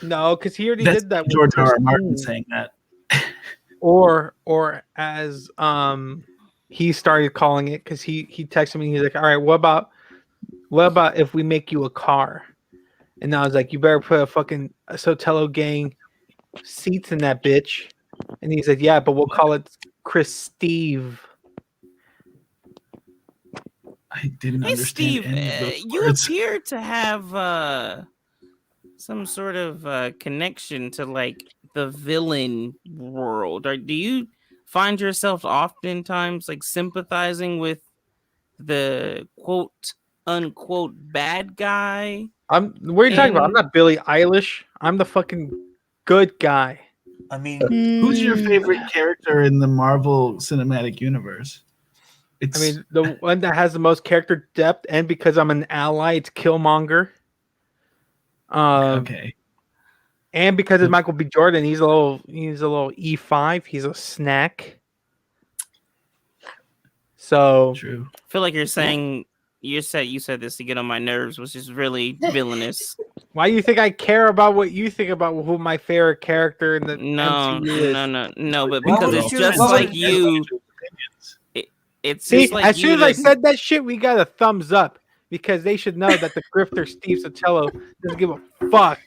No, because he already That's did that with George R. R. Martin Christine. saying that. Or as he started calling it because he texted me. He's like, all right, what about if we make you a car? And I was like, you better put a fucking Sotelo gang seats in that bitch. And he said, yeah, but we'll call it Chris Steve. I didn't Hey, understand Steve, any of those you words. appear to have some sort of connection to like the villain world. Or do you find yourself oftentimes like sympathizing with the quote unquote bad guy? What are you talking about? I'm And- not Billie Eilish. I'm the fucking good guy. I mean, Who's your Hmm. favorite character in the Marvel Cinematic Universe? I mean, the one that has the most character depth, and because I'm an ally, it's Killmonger. Okay. And because it's Michael B. Jordan, he's a little E5. He's a snack. So True. I feel like you're saying you said this to get on my nerves, which is really villainous. why do you think I care about what you think about who my favorite character in the No, MCU is? no, but Why because would it's you- just why would like you- you. It's See, just like as you soon as I to- said that shit, we got a thumbs up because they should know that the grifter Steve Sotelo doesn't give a fuck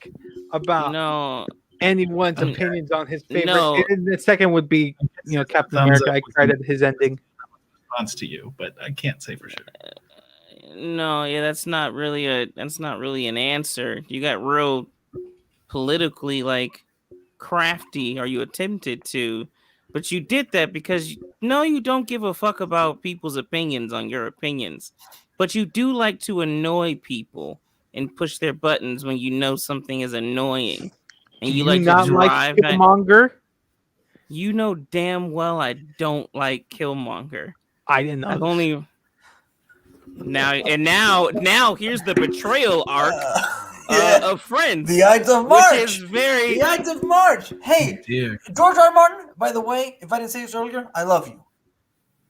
about no, anyone's Um, opinions on his favorite. no. And the second would be, Captain Thumbs America. up I was cried at his ending. Response to you, but I can't say for sure. no, yeah, that's not really an answer. You got real politically like crafty, or you attempted to, but you did that because you don't give a fuck about people's opinions on your opinions, but you do like to annoy people and push their buttons when you know something is annoying, and Do you you like not to like drive that. Killmonger? You know damn well I don't like Killmonger. I didn't know. I've only now here's the betrayal arc yeah. of Friends, The Ides of March. which is very The Ides of March. Hey, Dear. George R. R. Martin, by the way, if I didn't say this earlier, I love you.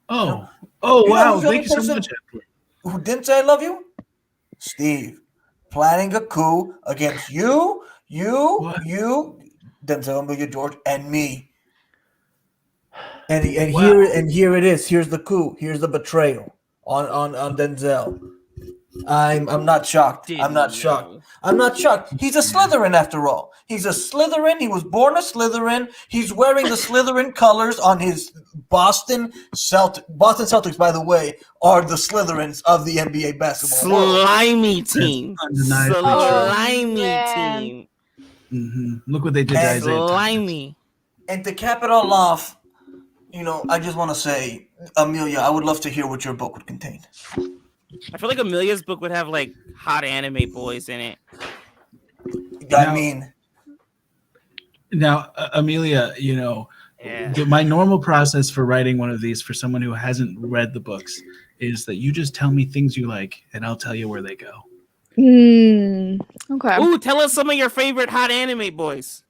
Oh, You know wow! who's the Thank you only so person- much, Edward. Who didn't say I love you? Steve. Planning a coup against you, What? Denzel Amelia George, and me. And Wow. here it is. Here's the coup. Here's the betrayal on Denzel. I'm not shocked. I'm not shocked. know. I'm not shocked. He's a Slytherin after all. He's a Slytherin. He was born a Slytherin. He's wearing the Slytherin colors on his Boston Celtics, by the way, are the Slytherins of the NBA basketball world. Slimy team. undeniably true. Slimy Man. team. Look what they did to And- Isaiah Thomas. Slimy. And to cap it all off, I just want to say, Amelia, I would love to hear what your book would contain. I feel like Amelia's book would have like hot anime boys in it. Now, Amelia, my normal process for writing one of these for someone who hasn't read the books is that you just tell me things you like, and I'll tell you where they go. Okay. Ooh, tell us some of your favorite hot anime boys.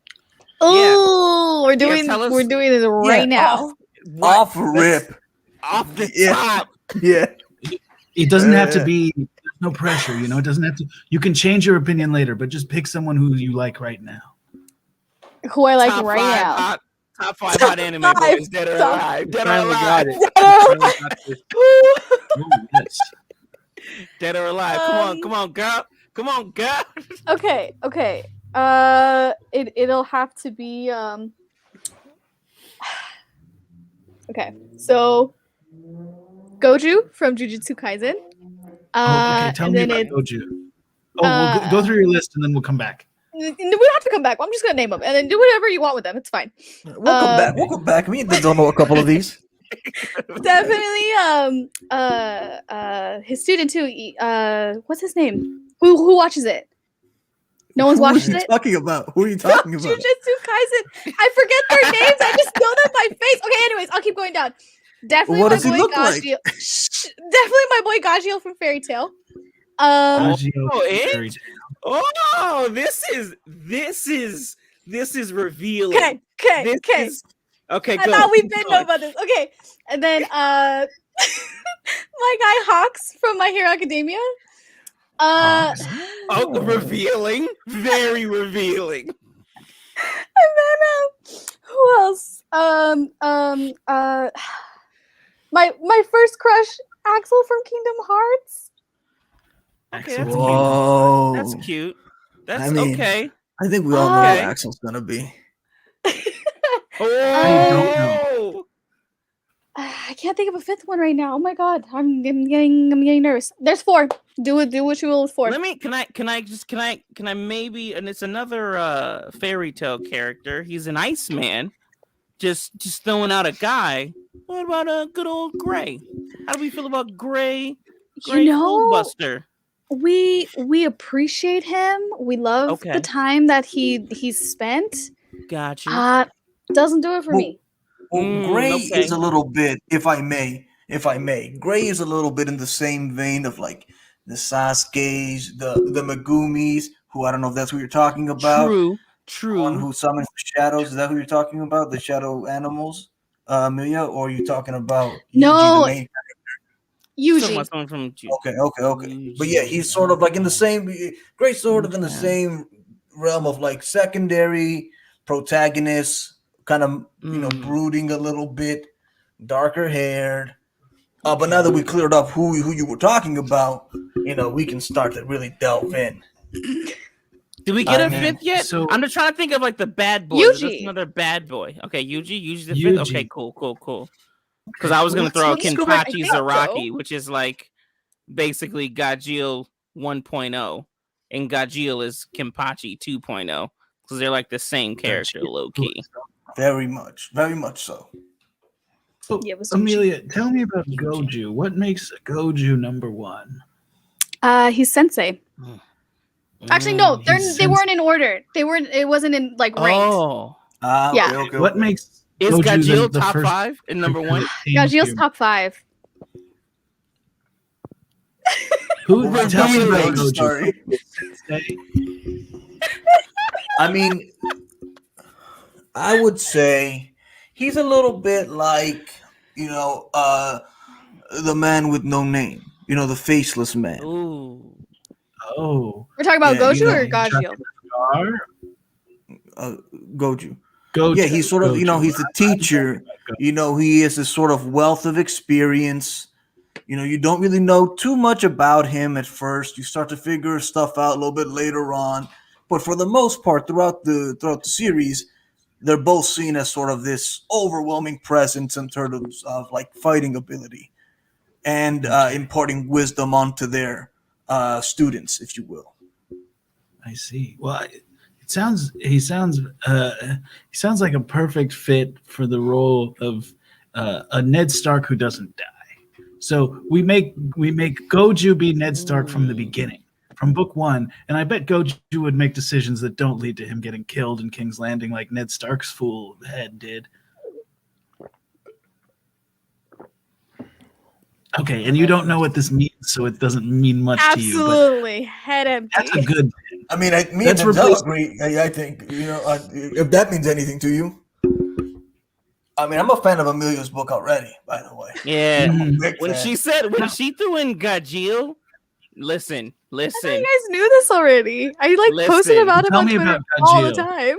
Oh, we're doing this right now. Off rip. Off the Yeah. top. Yeah. It doesn't have to be. There's no pressure. It doesn't have to. You can change your opinion later, but just pick someone who you like right now. Who I like Top right five now. top 5 hot anime boys. Dead or alive. Dead or Finally got alive. it. Finally got this. Oh, yes. Dead or alive. Come on, girl. Come on, girl. Okay. It'll have to be Okay, so Goju from Jujutsu Kaisen. Okay, tell me about Goju. We'll go through your list and then we'll come back. We don't have to come back. I'm just gonna name them and then do whatever you want with them. It's fine. We'll come back. We don't know a couple of these. Definitely. His student too. What's his name? Who watches it? No one's watched it. Who are you talking about? Jujutsu Kaisen. I forget their names. I just know them by face. Okay. Anyways, I'll keep going down. Definitely What my does he boy look like? Gajio. Definitely my boy Gajio from Fairy Tail. This is revealing. Okay. Okay, I go. thought we didn't know about this. Okay, and then my guy Hawks from My Hero Academia. Revealing, very revealing. And then who else? My first crush, Axel from Kingdom Hearts. Okay, that's Whoa. cute. That's cute. That's I mean, okay. I think we all know what Axel's gonna be. I don't know. I can't think of a fifth one right now. Oh my god, I'm getting nervous. There's 4. Do what you will with 4. Can I maybe, and it's another fairy tale character. He's an Iceman. Just throwing out a guy. What about good old Gray? How do we feel about Gray Buster? We appreciate him. We love the time that he's spent. Gotcha. Doesn't do it for me. Well, Gray is a little bit, if I may, Gray is a little bit in the same vein of like the Sasuke's, the Megumis, who I don't know if that's who you're talking about. True. One who summons the shadows. Is that who you're talking about? The shadow animals, Amelia? Or are you talking about Yuji, the main Yuji. Someone from Okay. But yeah, he's sort of like in the same, Gray's sort of in the same realm of like secondary protagonist, kind of, brooding a little bit, darker haired. But now that we cleared up who you were talking about, we can start to really delve in. Did we get a fifth yet? So, I'm just trying to think of like the bad boy. Yuji. That's another bad boy. Okay, Yuji's the fifth. Okay, cool. Because I was gonna throw Kenpachi Zaraki, which is like basically Gajeel 1.0, and Gajeel is Kenpachi 2.0, because they're like the same character, low key. Very much so. So, Amelia, tell me about Goju. What makes Goju number 1? He's sensei. Actually, no, they weren't in order. It wasn't in like ranked. Okay. What makes is Goju Gajeel top 5 and number 1? Gajeel's top 5. Who? Tell me about Goju. Sorry. I mean, I would say he's a little bit like, the man with no name. The faceless man. Ooh. Oh. We're talking about Goju or Gajeel? Goju. Goju. Yeah, he's sort of, he's a teacher. He has this sort of wealth of experience. You don't really know too much about him at first. You start to figure stuff out a little bit later on. But for the most part, throughout the series, they're both seen as sort of this overwhelming presence in terms of like fighting ability and imparting wisdom onto their students, if you will. I see. Well, he sounds like a perfect fit for the role of a Ned Stark who doesn't die. So we make Goju be Ned Stark from the beginning, from book one, and I bet Goju would make decisions that don't lead to him getting killed in King's Landing like Ned Stark's fool head did. Okay, and you don't know what this means, so it doesn't mean much to you. Absolutely, head empty. That's a good thing. I mean, me That's and Denzel replaced- agree. I think, if that means anything to you. I mean, I'm a fan of Amelia's book already, by the way. Yeah. Mhm. Big When fan. she threw in Gajil, listen. I thought you guys knew this already. I posted Listen, about him tell on me Twitter about all the Gajil. time.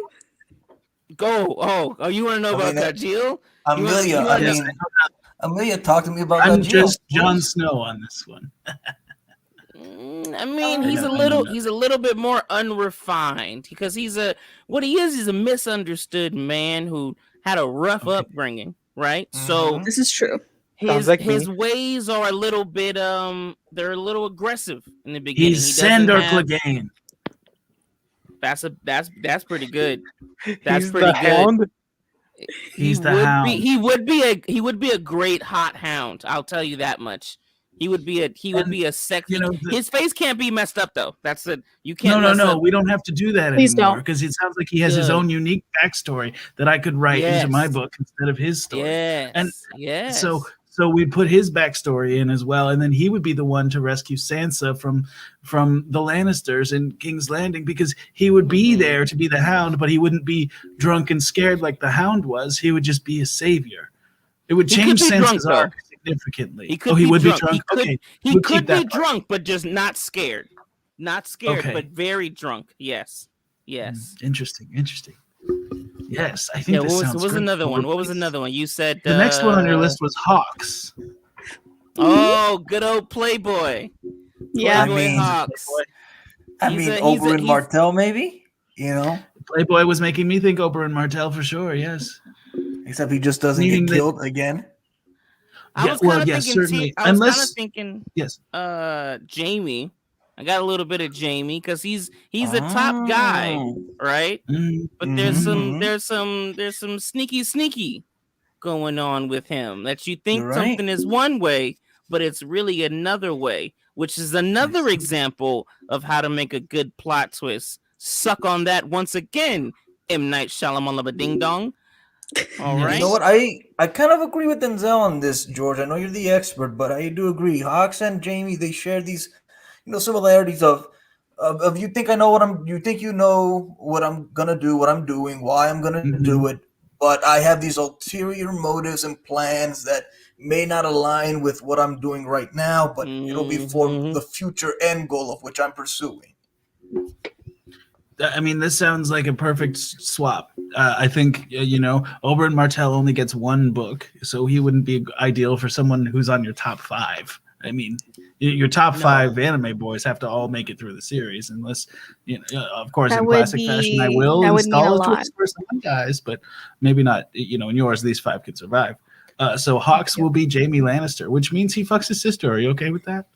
Go. Oh, you want to know I about mean, Gajil? Amelia, you I wanna- mean, Amelia talked to me about I'm that. just Jon Snow on this one. I mean, I he's know, a little bit more unrefined because he's a misunderstood man who had a rough upbringing, right? So Mhm. This is true. Sounds like his me. ways are a little bit they're a little aggressive in the beginning. He's He doesn't Sandor have- Clegane. That's pretty good. That's He's pretty the good. Hound. He's the Hound. He would be a great hot hound. I'll tell you that much. He would be a sexy. you know, his face can't be messed up though. That's it. You can't. No. mess up. We don't have to do that Please anymore don't. because it sounds like he has his Good. own unique backstory that I could write into my Yes. book instead of his story. Yes. And yes. So we put his backstory in as well, and then he would be the one to rescue Sansa from the Lannisters in King's Landing because he would be Mm-hmm. there to be the Hound, but he wouldn't be drunk and scared like the Hound was. He would just be a savior. It would He could change be drunk, Sansa's though. arc significantly. He could he be would drunk. be drunk. He we'll could keep be that part. drunk, but just not scared. Not scared, Okay. but very drunk. Yes. Yes. Interesting. Yes, I think Yeah. this What sounds was great. another We'll one? What was replace- another one? You said The next one on your list was Hawks. Oh, good old Playboy. Yeah. Playboy mean- Hawks. I He's mean, a- Oberyn he's- Martell, maybe. Playboy was making me think Oberyn Martell for sure. Yes. Except he just doesn't Meaning get that- killed again. I was kind of thinking. certainly. I was kind of Unless thinking. yes. Jamie. I got a little bit of Jamie because he's a top guy, Oh. right? Mm, But there's Mhm. some sneaky going on with him that you think You're right. something is one way, but it's really another way, which is another example of how to make a good plot twist. Suck on that once again, M. Night Shyamalan Ding Dong. All You right. You know what? I kind of agree with Denzel on this, George. I know you're the expert, but I do agree. Hawks and Jamie, they share these, similarities of you think I know you think you know what I'm gonna do, what I'm doing, why I'm gonna do it, but I have these ulterior motives and plans that may not align with what I'm doing right now, but it'll be for the future end goal of which I'm pursuing. I mean, this sounds like a perfect swap. I think, Oberyn Martell only gets one book, so he wouldn't be ideal for someone who's on your top 5. I mean, your top 5 anime boys have to all make it through the series, unless, of course, That in would classic fashion, I be- will that would mean install a a lot. twist for some guys, but maybe not. In yours, these 5 could survive. So Hawks will be Jaime Lannister, which means he fucks his sister. Are you okay with that?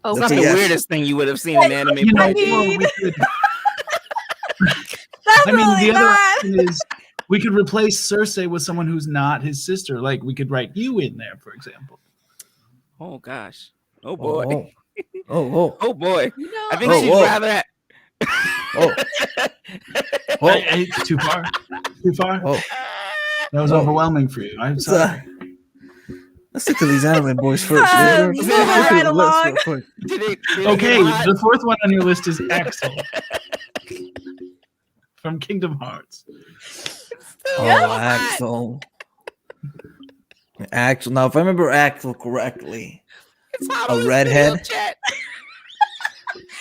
It's Okay. not the Yes. weirdest thing you would have seen in anime. You know, I mean- we could- That's I mean, really the other bad. option is we could replace Cersei with someone who's not his sister. Like we could write you in there, for example. Oh gosh. Oh boy. Oh. Oh boy. You know, I think Oh, she'd whoa. rather. Oh. Too far. Too far. Oh. That was Oh. overwhelming for you. I'm sorry. Let's stick to these anime boys first. Moving right along. Did it Okay, get hot? the 4th one on your list is Axel from Kingdom Hearts. Oh, Yeah. Axel. Now, if I remember Axel correctly, It's hot a on this redhead? video chat.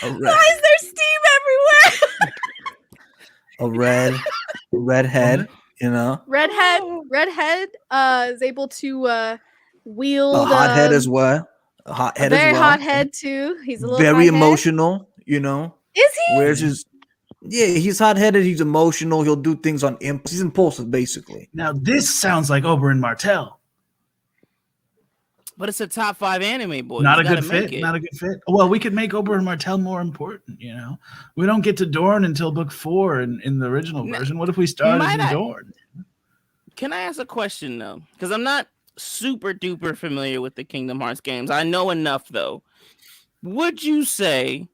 Why is there steam everywhere? a redhead, Redhead is able to wield a hothead as well. A hothead very as well. hot head too. He's a little Very hothead. emotional, Is he? Where's his? Yeah, he's hot-headed. He's emotional. He'll do things on impulse. He's impulsive, basically. Now this sounds like Oberyn Martell. But it's a top 5 anime boy. Not You a gotta good make fit. it. Not a good fit. Well, we could make Oberyn Martell more important. We don't get to Dorne until book 4 in the original version. What if we started in Dorne? Can I ask a question though? Because I'm not super duper familiar with the Kingdom Hearts games. I know enough though. Would you say?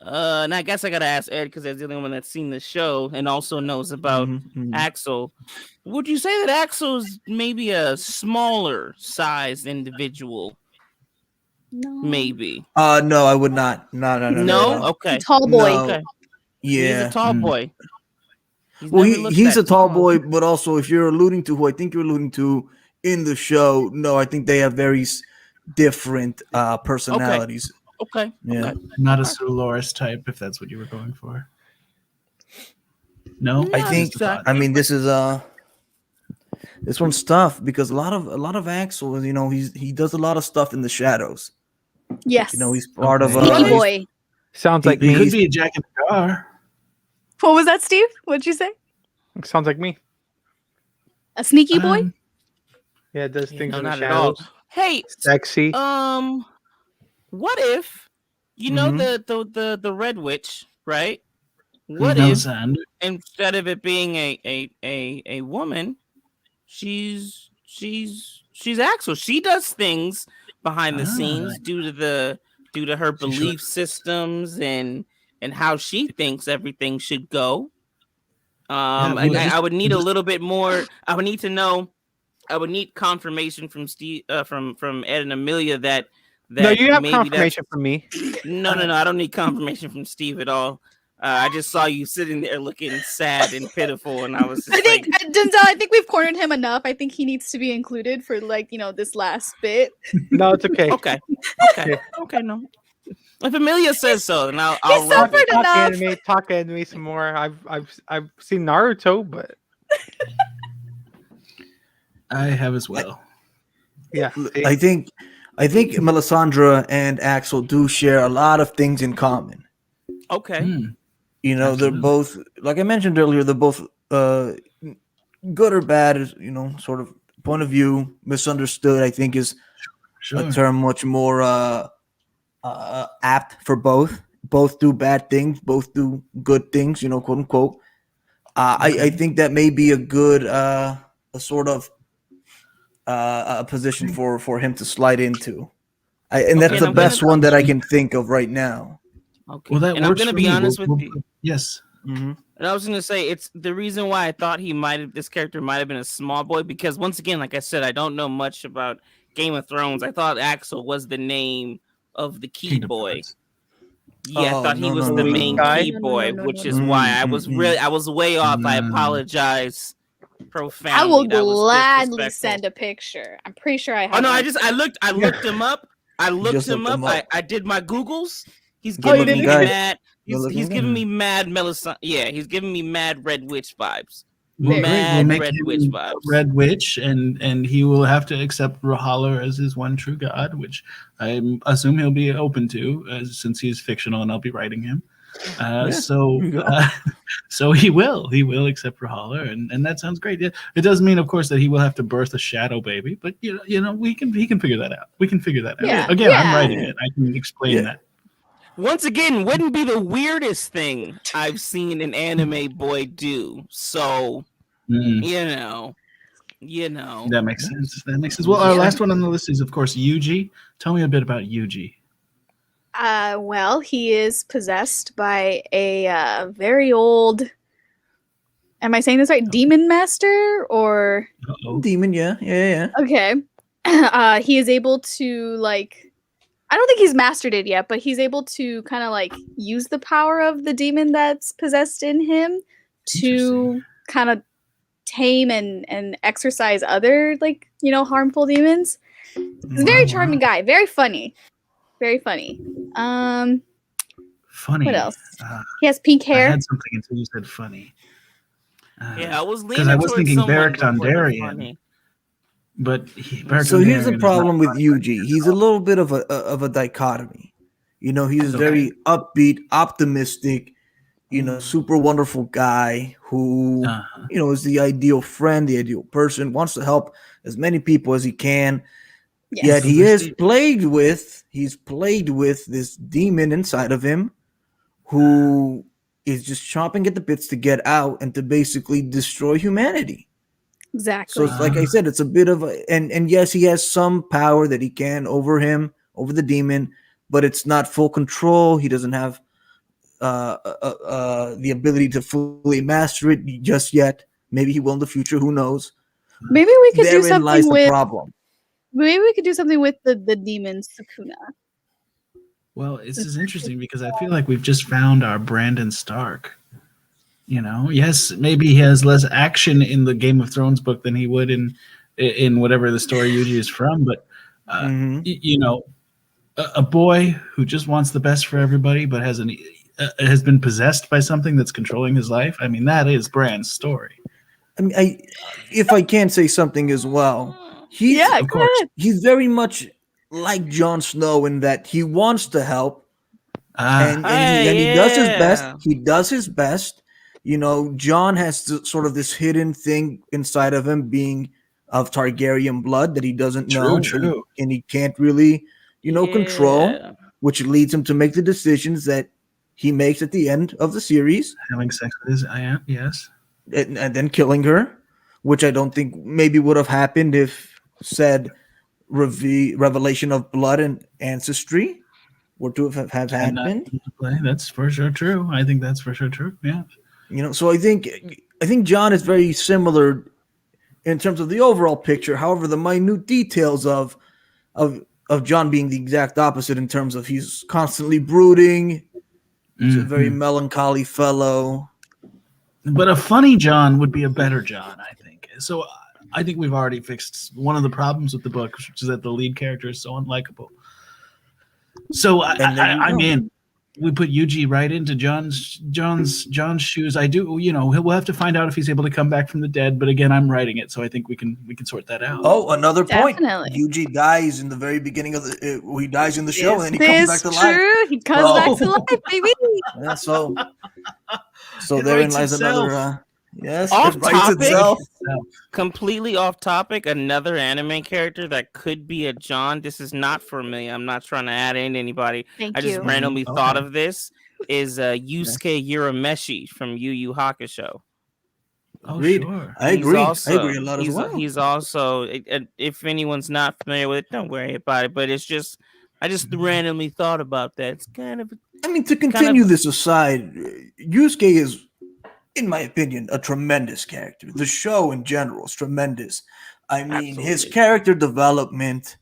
And I guess I gotta ask Ed because he's the only one that's seen the show and also knows about Axel. Would you say that Axel's maybe a smaller sized individual? No. Maybe. No, I would not. No. No? Okay. Tall boy. No. Okay. Yeah. He's a tall boy. Well, he's a tall boy, but also if you're alluding to who I think you're alluding to in the show, no, I think they have very different personalities. Okay. Yeah. Not a Soloris type, if that's what you were going for. No, I think. I mean, this one's tough because a lot of Axel, he does a lot of stuff in the shadows. Yes. He's part of Sneaky boy. Sounds like he me. could be a Jack in the Jar. What was that, Steve? What'd you say? Sounds like me. A sneaky boy? Yeah, it does things No, in the not at all. shadows. Hey, Sexy. what if know the Red Witch, right? What No if sound. instead of it being a woman, she's Axel. She does things behind the scenes due to her belief systems and how she thinks everything should go. I would need a little bit more. I would need to know. I would need confirmation from Steve, from Ed and Amelia that no, you have confirmation from me. No. I don't need confirmation from Steve at all. I just saw you sitting there looking sad and pitiful, and I was just Denzel, I think we've cornered him enough. I think he needs to be included for this last bit. No, it's okay. Okay. No. If Amelia says so, then I'll suffered enough. Talk anime some more. I've seen Naruto, but I have as well. yeah. I think Melisandre and Axel do share a lot of things in common. Okay. They're both, like I mentioned earlier, they're both good or bad, sort of point of view. Misunderstood, I think, is a term much more apt for both. Both do bad things, both do good things, quote unquote. I think that may be a good a sort of a position for him to slide into. And that's the best one that I can think of right now. Okay. Well, that and works I'm going to for be me. honest with you. Yes. Mm-hmm. And I was going to say, it's the reason why I thought this character might have been a small boy, because once again, like I said, I don't know much about Game of Thrones. I thought Axel was the name of the key boy. Yeah, I thought he was the main key boy, which is why I was way off. I apologize profoundly. I will gladly send a picture. I'm pretty sure I have. Oh no, I looked him up. I did my Googles. He's giving me mad. He's giving me mad Melisandre. Yeah, he's giving me mad Red Witch vibes. We'll make Red Witch vibes. Red Witch, and he will have to accept Rahala as his one true god, which I assume he'll be open to, since he's fictional and I'll be writing him. So he will accept Rahala, and that sounds great. It doesn't mean, of course, that he will have to birth a shadow baby, but he can figure that out. We can figure that out. Again, I'm writing it. I can explain that. Once again, wouldn't be the weirdest thing I've seen an anime boy do. So, that makes sense. Well, our last one on the list is, of course, Yuji. Tell me a bit about Yuji. Well, he is possessed by a very old. Am I saying this right? Demon master or demon? Yeah. Okay. He is able to I don't think he's mastered it yet, but he's able to kind of use the power of the demon that's possessed in him to kind of tame and exercise other harmful demons. He's a very charming guy, very funny. Very funny. Funny. What else? He has pink hair. I had something until you said funny. I was leaning because I was thinking Beric Dondarrion. But so here's the problem with Yuji. He's a little bit of a dichotomy. He's very upbeat, optimistic, super wonderful guy who, is the ideal friend, the ideal person, wants to help as many people as he can. Yet he Super is Steve. he's plagued with this demon inside of him who is just chomping at the bits to get out and to basically destroy humanity. So Exactly. it's like I said, it's a bit of a, and yes, he has some power that he can over the demon, but it's not full control. He doesn't have the ability to fully master it just yet. Maybe he will in the future. Who knows? Maybe we could do Therein lies something the with. problem. Maybe we could do something with the demon Sukuna. Well, this is interesting because I feel like we've just found our Brandon Stark. You know, yes, maybe he has less action in the Game of Thrones book than he would in whatever the story Yuji is from, but you know, a boy who just wants the best for everybody, but has been possessed by something that's controlling his life. I mean, that is Bran's story. I mean, if I can say something as well, he's Yeah, Of go course. ahead. he's very much like Jon Snow in that he wants to help, and he does his best. Yeah. He does his best. You know, Jon has sort of this hidden thing inside of him, being of Targaryen blood that he doesn't know, True. and he can't really, control, Yeah. which leads him to make the decisions that he makes at the end of the series, Having sex with his yes. and then killing her, which I don't think maybe would have happened if said revelation of blood and ancestry were to have And happened. that's for sure true. I think that's for sure true. Yeah. So I think Jon is very similar in terms of the overall picture. However, the minute details of Jon being the exact opposite in terms of he's constantly brooding. He's a very melancholy fellow. But a funny John would be a better John, I think. So I think we've already fixed one of the problems with the book, which is that the lead character is so unlikable. So I'm in. We put Yuji right into John's shoes. I do, we'll have to find out if he's able to come back from the dead. But again, I'm writing it, so I think we can sort that out. Oh, another point. Definitely. Yuji dies in the very beginning of the. He dies in the show, and then he comes back to life. True. He comes back to life, baby. Yeah, so It therein writes lies itself. another. Yes, Off it writes topic. itself. Completely off topic, another anime character that could be a John. This is not for me. I'm not trying to add in anybody. Thank I just you. randomly Okay. thought of this. Is Yusuke Urameshi from Yu Yu Hakusho. Oh, Agreed. sure. I agree. I agree a lot as well. He's also, if anyone's not familiar with it, don't worry about it. But it's just, I just randomly thought about that. It's kind of. I mean, to continue this aside, Yusuke is, in my opinion, a tremendous character. The show in general is tremendous. I mean, his Absolutely. character development,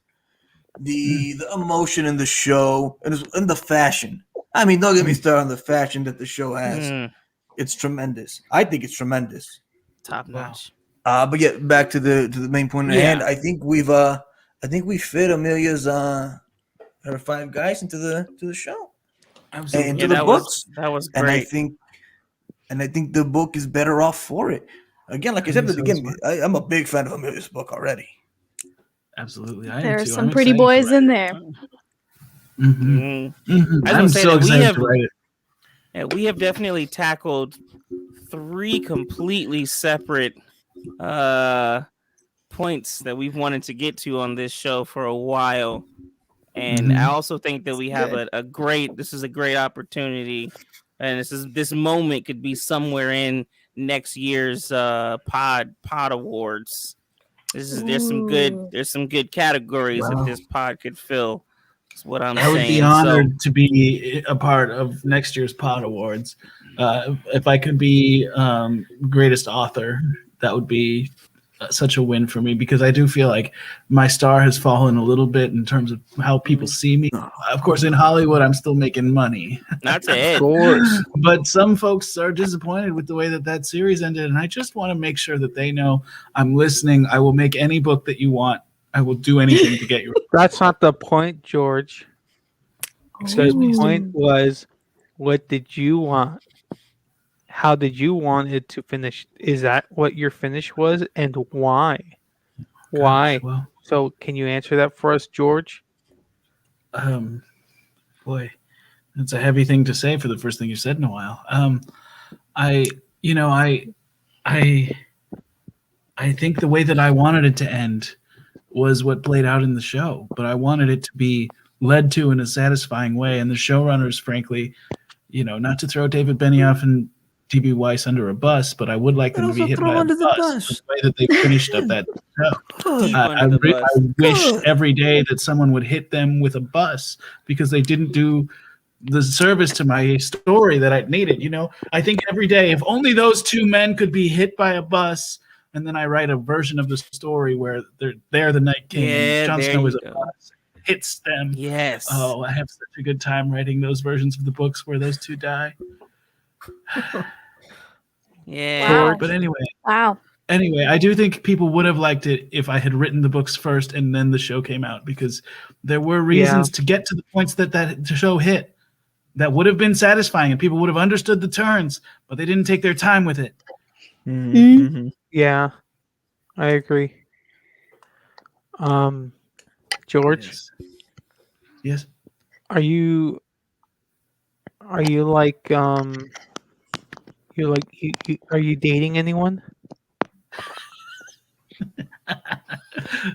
the emotion in the show, and the fashion. I mean, don't get me started on the fashion that the show has. It's tremendous. I think it's tremendous. Top notch. But yeah, back to the main point at hand. I think we fit Amelia's her 5 guys into the show. Absolutely. And into the books. That was And I great. think the book is better off for it. Again, like I said at the beginning, I'm a big fan of Amelia's book already. Absolutely. I am There are too. some I'm pretty excited to boys write in it. there. I'm say so that we excited have- to write it. Yeah, we have definitely tackled 3 completely separate points that we've wanted to get to on this show for a while. And I also think that we have this is a great opportunity, and this moment could be somewhere in next year's pod awards. There's some good categories that this pod could fill. That's what I'm I saying. would be honored to be a part of next year's Pod Awards. If I could be greatest author, that would be such a win for me, because I do feel like my star has fallen a little bit in terms of how people see me. Of course, in Hollywood, I'm still making money. That's it. Of course. But some folks are disappointed with the way that series ended, and I just want to make sure that they know I'm listening. I will make any book that you want. I will do anything to get you. That's not the point, George. Excuse me. The point was, what did you want? How did you want it to finish? Is that what your finish was, and why? Why? Well, So, can you answer that for us, George? boy, that's a heavy thing to say for the first thing you said in a while. I think the way that I wanted it to end was what played out in the show, but I wanted it to be led to in a satisfying way. And the showrunners, frankly, not to throw David Benioff and D.B. Weiss under a bus, but I would like them to be hit by a bus the way that they finished up that show. Deep I under the bus. wish every day that someone would hit them with a bus because they didn't do the service to my story that I needed. I think every day, if only those two men could be hit by a bus, and then I write a version of the story where they're the Night King. Yeah, Jon there Snow you is a go. bus, hits them. Yes. Oh, I have such a good time writing those versions of the books where those two die. Yeah. Wow. But anyway, I do think people would have liked it if I had written the books first and then the show came out, because there were reasons to get to the points that the show hit that would have been satisfying and people would have understood the turns, but they didn't take their time with it. Mm-hmm. Yeah, I agree. George, Yes. are you like are you dating anyone?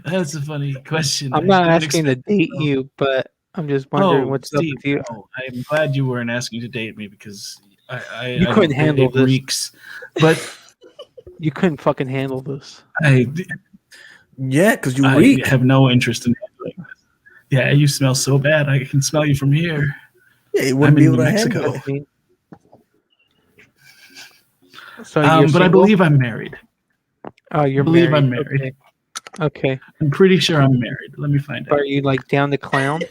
That's a funny question. I'm not asking to date you, but I'm just wondering what's Steve, up with you. no, I'm glad you weren't asking to date me because You couldn't handle it this. reeks. But You couldn't fucking handle this. Yeah, because you I reek. have no interest in handling this. Yeah, you smell so bad. I can smell you from here. Yeah, you wouldn't I'm be in able to Mexico. handle it. I mean, so you're But I single? believe I'm married. Oh, you're I believe married. I'm married. Okay. I'm pretty sure I'm married. Let me find out. Are you like down to clown?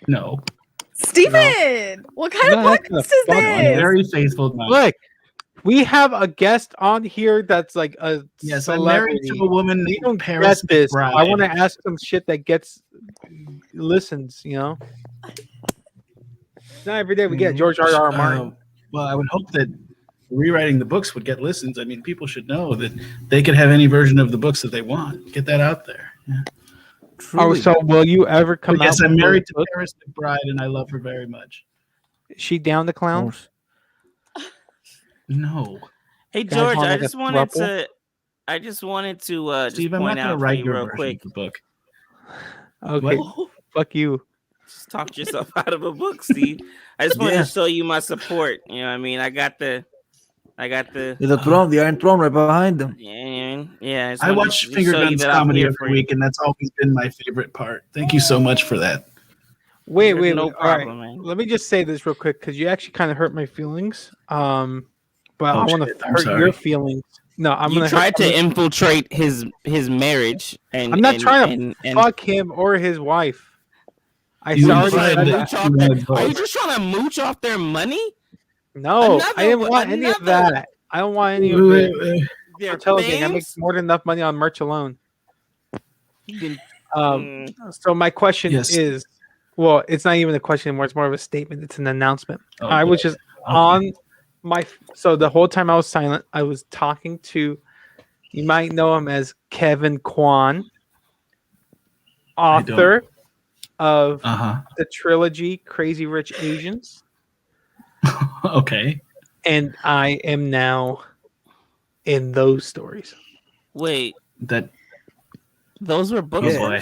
No, Steven! What kind No, of that's podcast is the fuck I'm one. this? very faithful. Now. Look, we have a guest on here that's like a Yes, I'm married celebrity. to a woman You named don't Paris get this. McBride. I want to ask some shit that gets listens. Not every day we get George R.R. Martin. Well, I would hope that rewriting the books would get listens. I mean, people should know that they could have any version of the books that they want. Get that out there. Yeah. Oh, so will you ever come But yes, out? I'm with a married to book? Paris McBride, and I love her very much. Is she down to clown? No, Hey Guys George, want I like a just wanted throuple? to just Steve, I'm not point going to out for write you your real version quick. of the book. Okay, What? fuck you. Just talk yourself out of a book, Steve. I just wanted Yeah. to show you my support. You know what I mean? I got the There's a throne, the Iron Throne right behind them. yeah. just I wanted watch to Finger show you Guns that I'm comedy here every for you. week, and that's always been my favorite part. Thank you so much for that. Wait, No All right. problem, man. Let me just say this real quick because you actually kind of hurt my feelings. But I want shit, to I'm hurt sorry. your feelings. No, I'm You gonna tried hurt, to infiltrate his marriage, and I'm not and, trying to and fuck him or his wife. I You already implied said that. that. mooch off You their, wanted both. are you just trying to mooch off their money? No, Another I didn't one- want any of another- that. I don't want any of it. Their Hotel gang. I make fames? more than enough money on merch alone. You can- So my question Yes. is, well, it's not even a question anymore. It's more of a statement. It's an announcement. Oh, I was just on my. So the whole time I was silent, I was talking to. You might know him as Kevin Kwan, author of the trilogy Crazy Rich Asians, Okay. and I am now in those stories. Wait, That those were books. Yeah. boy.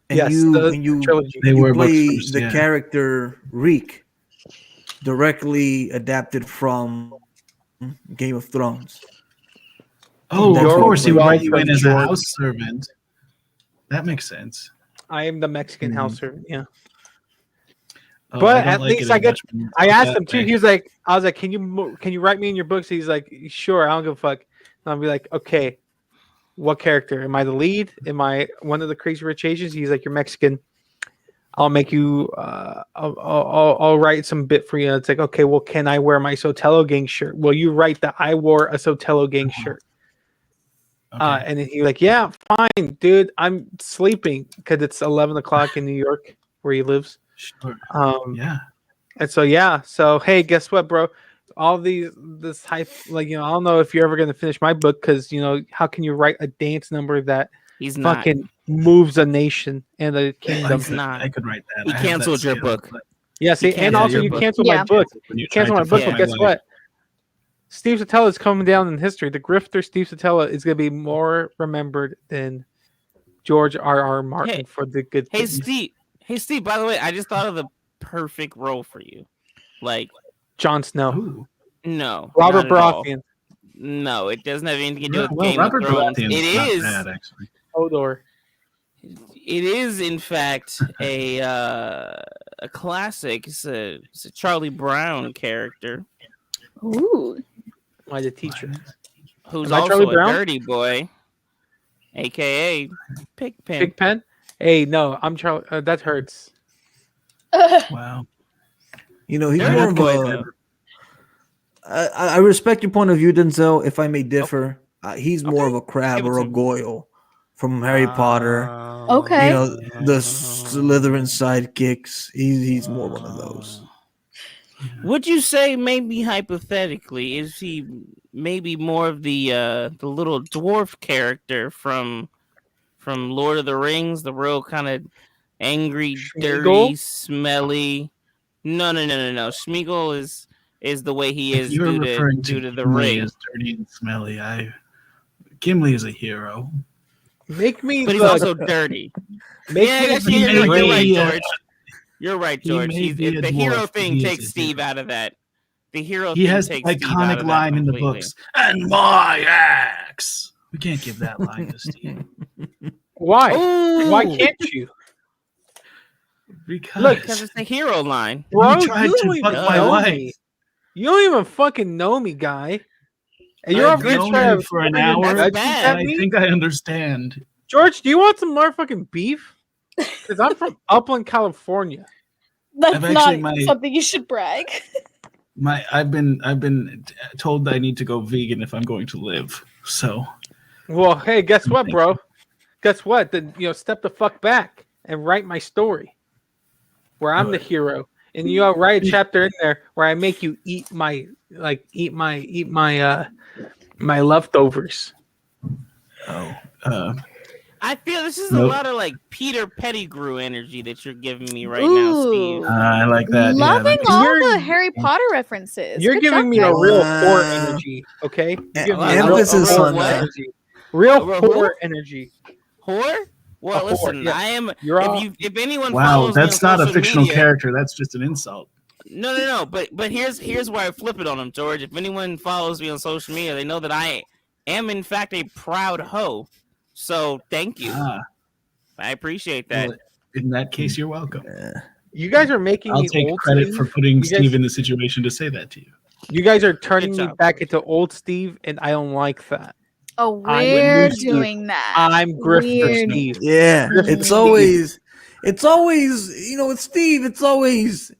And Yes, you the and you trilogy. They you were books play first, the yeah. character Reek, directly adapted from Game of Thrones. Oh, You're of course, he would write you welcome, in as a George. house servant. That makes sense. I am the Mexican house servant. Yeah. Oh, But I don't at like least it I as get- much when you I put it asked that him too. way. He was like, I was like, can you write me in your books? He's like, sure. I don't give a fuck. And I'll be like, okay, what character? Am I the lead? Am I one of the Crazy Rich Asians? He's like, you're Mexican. I'll make you. I'll write some bit for you. It's like, okay, well, can I wear my Sotelo gang shirt? Well, you write that I wore a Sotelo gang shirt. Okay. And then he's like, yeah, fine, dude. I'm sleeping because it's 11 o'clock in New York where he lives. Sure. Yeah. Yeah. So hey, guess what, bro? All this hype, like, I don't know if you're ever gonna finish my book because how can you write a dance number that He's not. fucking moves a nation and a kingdom? He's not. I could write that. He I have that canceled your skill, book. but Yeah, see, can't and have also your you book. canceled Yeah. my book. when You canceled my tried to book, fuck but my guess wife. what? Steve Satella is coming down in history. The grifter Steve Satella is gonna be more remembered than George R. Martin Hey, for the good Hey things. Steve. Hey Steve. By the way, I just thought of the perfect role for you. Like, Jon Snow, Ooh. no, Robert not at all. Baratheon, No, it doesn't have anything to do with Well, Game Robert of Thrones. Baratheon's It not is. bad, actually. Hodor. It is, in fact, a classic. It's a Charlie Brown character Ooh. Why the teacher? who's Am I Charlie also a Brown? dirty boy, aka Pigpen. Pigpen? Hey, no, I'm Charlie. That hurts. Wow. You know, he's Dirty more of boy, a. though. I respect your point of view, Denzel. If I may differ, he's more of a crab Give it or a to me. Goyle from Harry Potter. Okay. You know, the Slytherin sidekicks. He's more one of those. Would you say, maybe hypothetically, is he maybe more of the little dwarf character from Lord of the Rings, the real kind of angry, dirty, Smeagol? smelly? No. Smeagol is the way he If is you're due referring to to the Gimli ring. as dirty and smelly, Gimli is a hero. Make me But he's the- also dirty. make Yeah, me that's, the you're right, green. George. You're right, He George. may He's, be a the hero dwarf, but thing he is takes a Steve hero. out of that. The hero He thing has the takes Steve out iconic of that line in the completely. books, and my axe. We can't give that line to Steve Why? Ooh, Why can't you? because Because it's the hero line. Bro, you tried you to don't fuck even my know wife. me. You don't even fucking know me, guy. And you're I've over here known trying you to for an spit your hour, That's judgment bad. at and I me? think I understand. George, do you want some motherfucking beef? Because I'm from Upland, California. That's I've not actually- something you should brag. I've been told I need to go vegan if I'm going to live. So Well, hey, guess what, Thank bro? Guess what? Then step the fuck back and write my story, where I'm the Good. hero, and you write a chapter in there where I make you eat my my leftovers. I feel this is Nope. a lot of like Peter Pettigrew energy that you're giving me right now, Steve. Ooh. I like that. Loving Yeah, all You're- the Harry Potter references. You're Good giving job, me a guys. real whore Wow. energy, okay? You're E- giving me a emphasis real on whore that. energy. Real A real whore who? energy. Whore? Well, A whore, listen, yeah. I am. You're all- If anyone wow, follows that's me on not a social fictional media, character. That's just an insult. No. But here's where I flip it on them, George. If anyone follows me on social media, they know that I am in fact a proud hoe. So thank you. Ah, I appreciate that. well, in that case, you're welcome. You guys are making I'll me take old credit Steve. for putting You guys- Steve in the situation to say that to you. You guys are turning Good me job, back George. into old Steve, and I don't like that. Oh, I'm we're new Steve. doing that. I'm Grifter Weird. Steve. Yeah, Grifter it's Steve. always, it's Steve. It's always,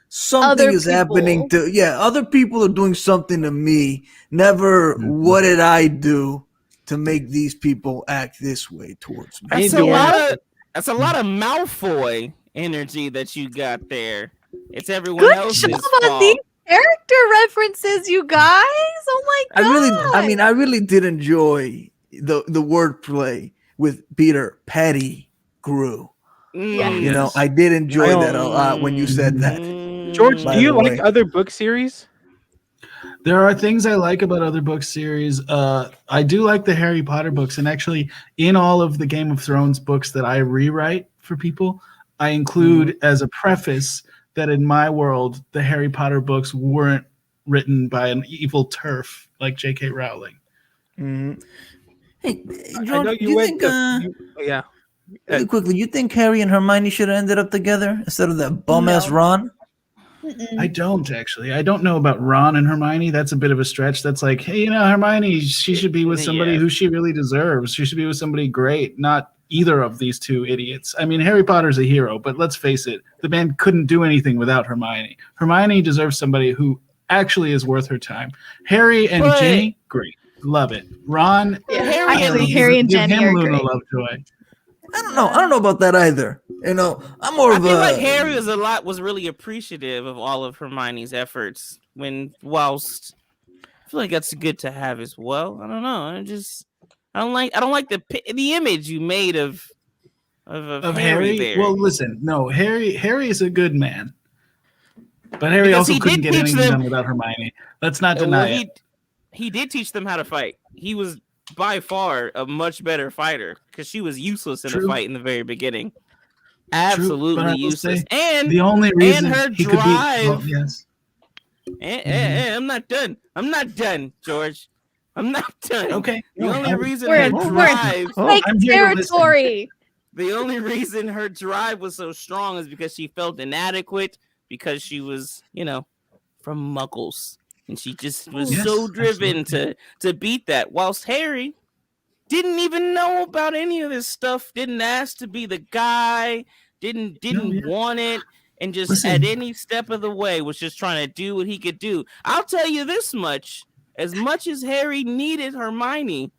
something Other is happening people. to, other people are doing something to me. Never, what did I do to make these people act this way towards me? I ain't That's a doing lot nothing. of Malfoy energy that you got there. It's everyone Good else's job on fault. these character references, you guys. Oh my god. I really did enjoy the wordplay with Peter Pettigrew. Mm. I did enjoy I that a lot when you said that. George, By do you the like way. other book series? There are things I like about other book series. I do like the Harry Potter books, and actually, in all of the Game of Thrones books that I rewrite for people, I include as a preface that in my world, the Harry Potter books weren't written by an evil turf like J.K. Rowling. Mhm. Hey, I George, know do you think, yeah. really quickly, you think Harry and Hermione should have ended up together instead of that bum-ass No. Ron? I don't actually. I don't know about Ron and Hermione. That's a bit of a stretch. That's like, hey, Hermione, she should be with somebody Yeah. who she really deserves. She should be with somebody great, not either of these two idiots. I mean, Harry Potter's a hero, but let's face it, the man couldn't do anything without Hermione. Hermione deserves somebody who actually is worth her time. Harry and But- Ginny, great. Love it. Ron, Yeah, Harry actually, and- Harry and give Jenny him are Luna great. Lovejoy. I don't know about that either. I'm more I of feel a like Harry was really appreciative of all of Hermione's efforts whilst I feel like that's good to have as well. I don't know. I don't like the image you made of Harry there. Well, listen, no, Harry is a good man. But Harry Because also he couldn't did get teach anything them- done without Hermione. Let's not Well, deny it. he did teach them how to fight. He was by far a much better fighter because she was useless in the True. fight in the very beginning. True, but I Absolutely will useless. say, And the only reason her he could beat, drive. yes. I'm not done. I'm not done, George. I'm not done. Okay. The only I'm- reason We're her in drive. fake I'm here to listen. territory. The only reason her drive was so strong is because she felt inadequate because she was, from Muggles. And she just was Yes, so driven absolutely. to beat that. Whilst Harry didn't even know about any of this stuff, didn't ask to be the guy, didn't want it, and just Listen. at any step of the way was just trying to do what he could do. I'll tell you this much. As much as Harry needed Hermione,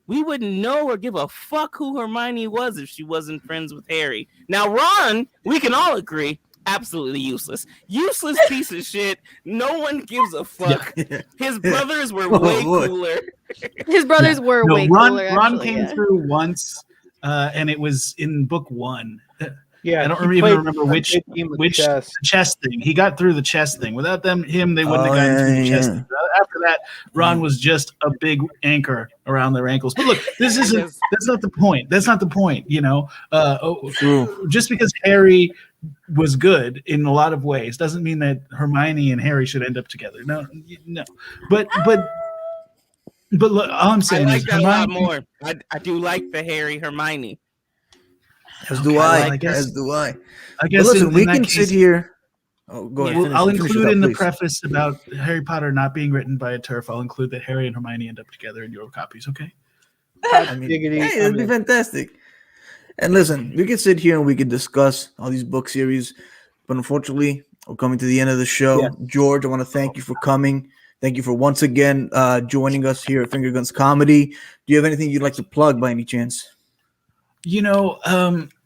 we wouldn't know or give a fuck who Hermione was if she wasn't friends with Harry. Now, Ron, we can all agree, absolutely useless. Useless piece of shit. No one gives a fuck. Yeah. His brothers were Oh, way boy. cooler. His brothers were way cooler. Ron Actually, came yeah. through once, and it was in book 1. Yeah, I don't he even played remember a which good game of which chess. chess thing. He got through the chess thing. Without him, they wouldn't have gotten through the chess thing. After that, Ron was just a big anchor around their ankles. But look, this isn't. That's not the point. That's not the point. True. Just because Harry was good in a lot of ways doesn't mean that Hermione and Harry should end up together. No. But look, all I'm I saying like is that a lot Hermione. more. I do like the Harry Hermione. As do I I. guess- As do I. I guess But listen, in we that can case, sit here. Oh, go ahead. Yeah. Finish, I'll finish include it up, in the please. preface about Harry Potter not being written by a turf. I'll include that Harry and Hermione end up together in your copies. Okay. I mean, Diggity, hey, I that'd be mean- fantastic. And listen, we could sit here and we could discuss all these book series, but unfortunately, we're coming to the end of the show. Yeah. George, I want to thank you for coming. Thank you for once again joining us here at Finger Guns Comedy. Do you have anything you'd like to plug by any chance?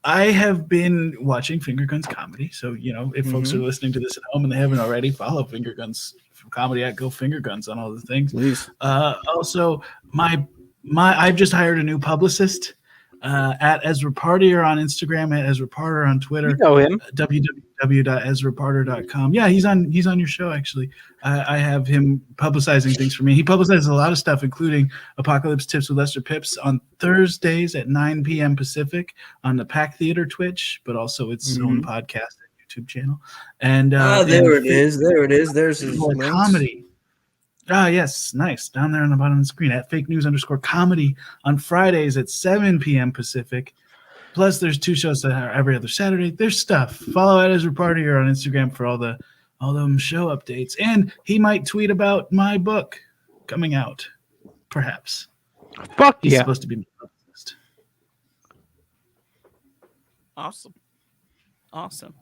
I have been watching Finger Guns Comedy. So, if folks are listening to this at home and they haven't already, follow Finger Guns Comedy at Go Finger Guns on all the things. Please. Also, I've just hired a new publicist at Ezra Partier on Instagram, at Ezra Partier on Twitter. You know him. www.ezraparter.com. Yeah, he's on your show actually. I have him publicizing things for me. He publicizes a lot of stuff, including Apocalypse Tips with Lester Pips on Thursdays at 9 p.m. Pacific on the Pack Theater Twitch, but also its own podcast and YouTube channel. And There it is. There's his links. comedy. Yes, nice. Down there on the bottom of the screen at fake news _comedy on Fridays at 7 p.m. Pacific. Plus, there's 2 shows that are every other Saturday. There's stuff. Follow at Ezra Partier on Instagram for all them show updates. And he might tweet about my book coming out, perhaps. Fuck He's yeah. supposed to be my publicist. Awesome.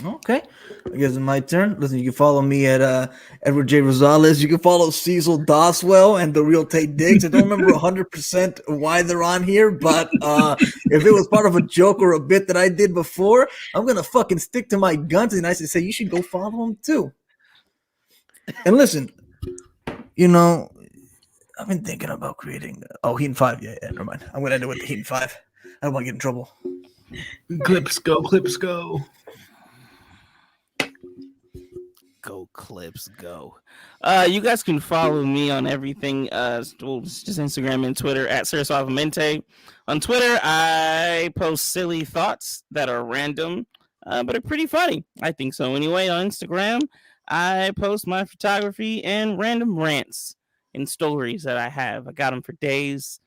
Okay. I guess it's my turn. Listen, you can follow me at Edward J. Rosales. You can follow Cecil Doswell and The Real Tate Diggs. I don't remember 100% why they're on here, but if it was part of a joke or a bit that I did before, I'm going to fucking stick to my guns and I should say you should go follow them too. And listen, I've been thinking about creating... Heat 5. Yeah, never mind. I'm going to end it with the Heat 5. I don't want to get in trouble. Clips go, clips go. Go Clips, go. You guys can follow me on everything. Just Instagram and Twitter at Saraswavamente. On Twitter, I post silly thoughts that are random, but are pretty funny. I think so anyway. On Instagram, I post my photography and random rants and stories that I have. I got them for days.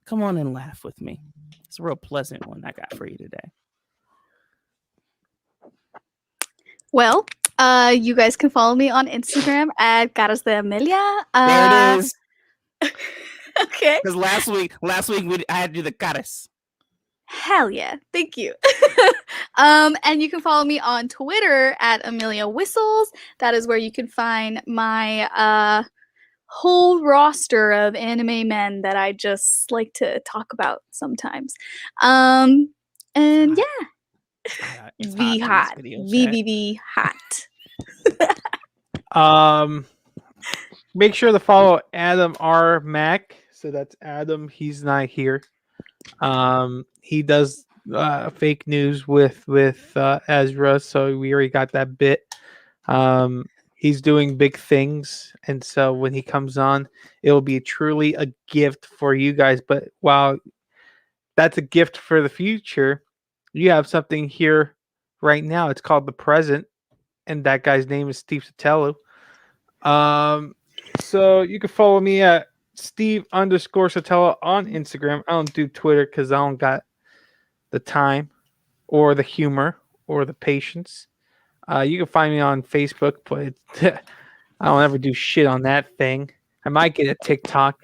Come on and laugh with me. It's a real pleasant one I got for you today. Well, you guys can follow me on Instagram at Caras de Amelia. There it is. Okay. Because last week I had to do the caras. Hell yeah. Thank you. And you can follow me on Twitter at Amelia Whistles. That is where you can find my whole roster of anime men that I just like to talk about sometimes. And yeah. It's V in hot. this video chat. VVV hot. Make sure to follow Adam R. Mack. So that's Adam. He's not here. He does fake news with Ezra. So we already got that bit. he's doing big things, and so when he comes on, it will be truly a gift for you guys. But while that's a gift for the future, you have something here right now. It's called the present, and that guy's name is Steve Sotelo. So you can follow me at Steve_Sotelo on Instagram. I don't do Twitter because I don't got the time or the humor or the patience. You can find me on Facebook, but I don't ever do shit on that thing. I might get a TikTok,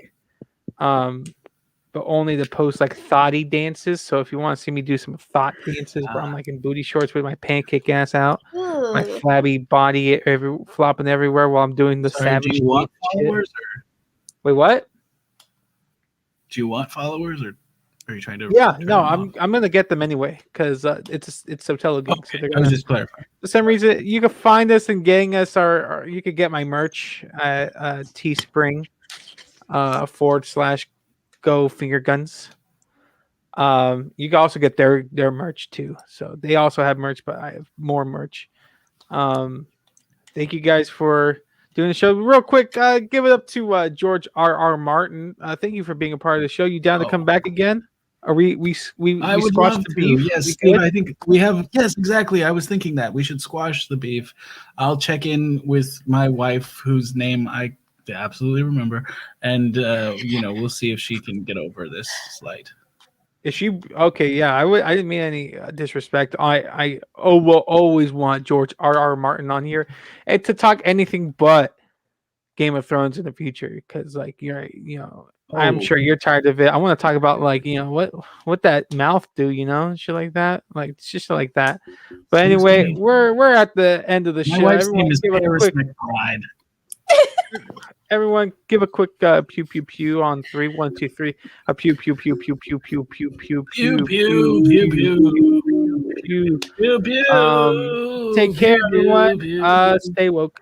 but only to post like thoughty dances. So if you want to see me do some thought dances where I'm like in booty shorts with my pancake ass out, my Ugh. flabby body flopping everywhere while I'm doing the Sorry, do savage you want shit. followers, or Wait, what? do you want followers, or are you trying to? Yeah, turn no, them off? I'm gonna get them anyway because it's Sotelo Gang. So Okay, they're I was gonna, just clarifying. for some reason, you can find us and getting us our you could get my merch at Teespring / Go Finger Guns. You can also get their merch too. So they also have merch, but I have more merch. Thank you guys for doing the show. Real quick, give it up to George R. Martin. Thank you for being a part of the show. You down to come back again? Are we I would squashed love the to. beef? Yes, We Steve. good? I think we have. Yes, exactly. I was thinking that we should squash the beef. I'll check in with my wife, whose name I absolutely remember, and we'll see if she can get over this slight. Is she okay? Yeah, I didn't mean any disrespect. I will always want George R. Martin on here, and to talk anything but Game of Thrones in the future, because like I'm sure you're tired of it. I want to talk about like what that mouth do, shit like that, like it's just shit like that. But anyway, we're at the end of the My show. wife's Everyone name is give a Paris quick McBride. Everyone, give a quick pew pew pew on 3, 1, 2, 3. A pew pew pew pew pew pew pew pew Pew pew pew pew pew pew. pew pew. Take care, everyone. Pew, pew. Stay woke.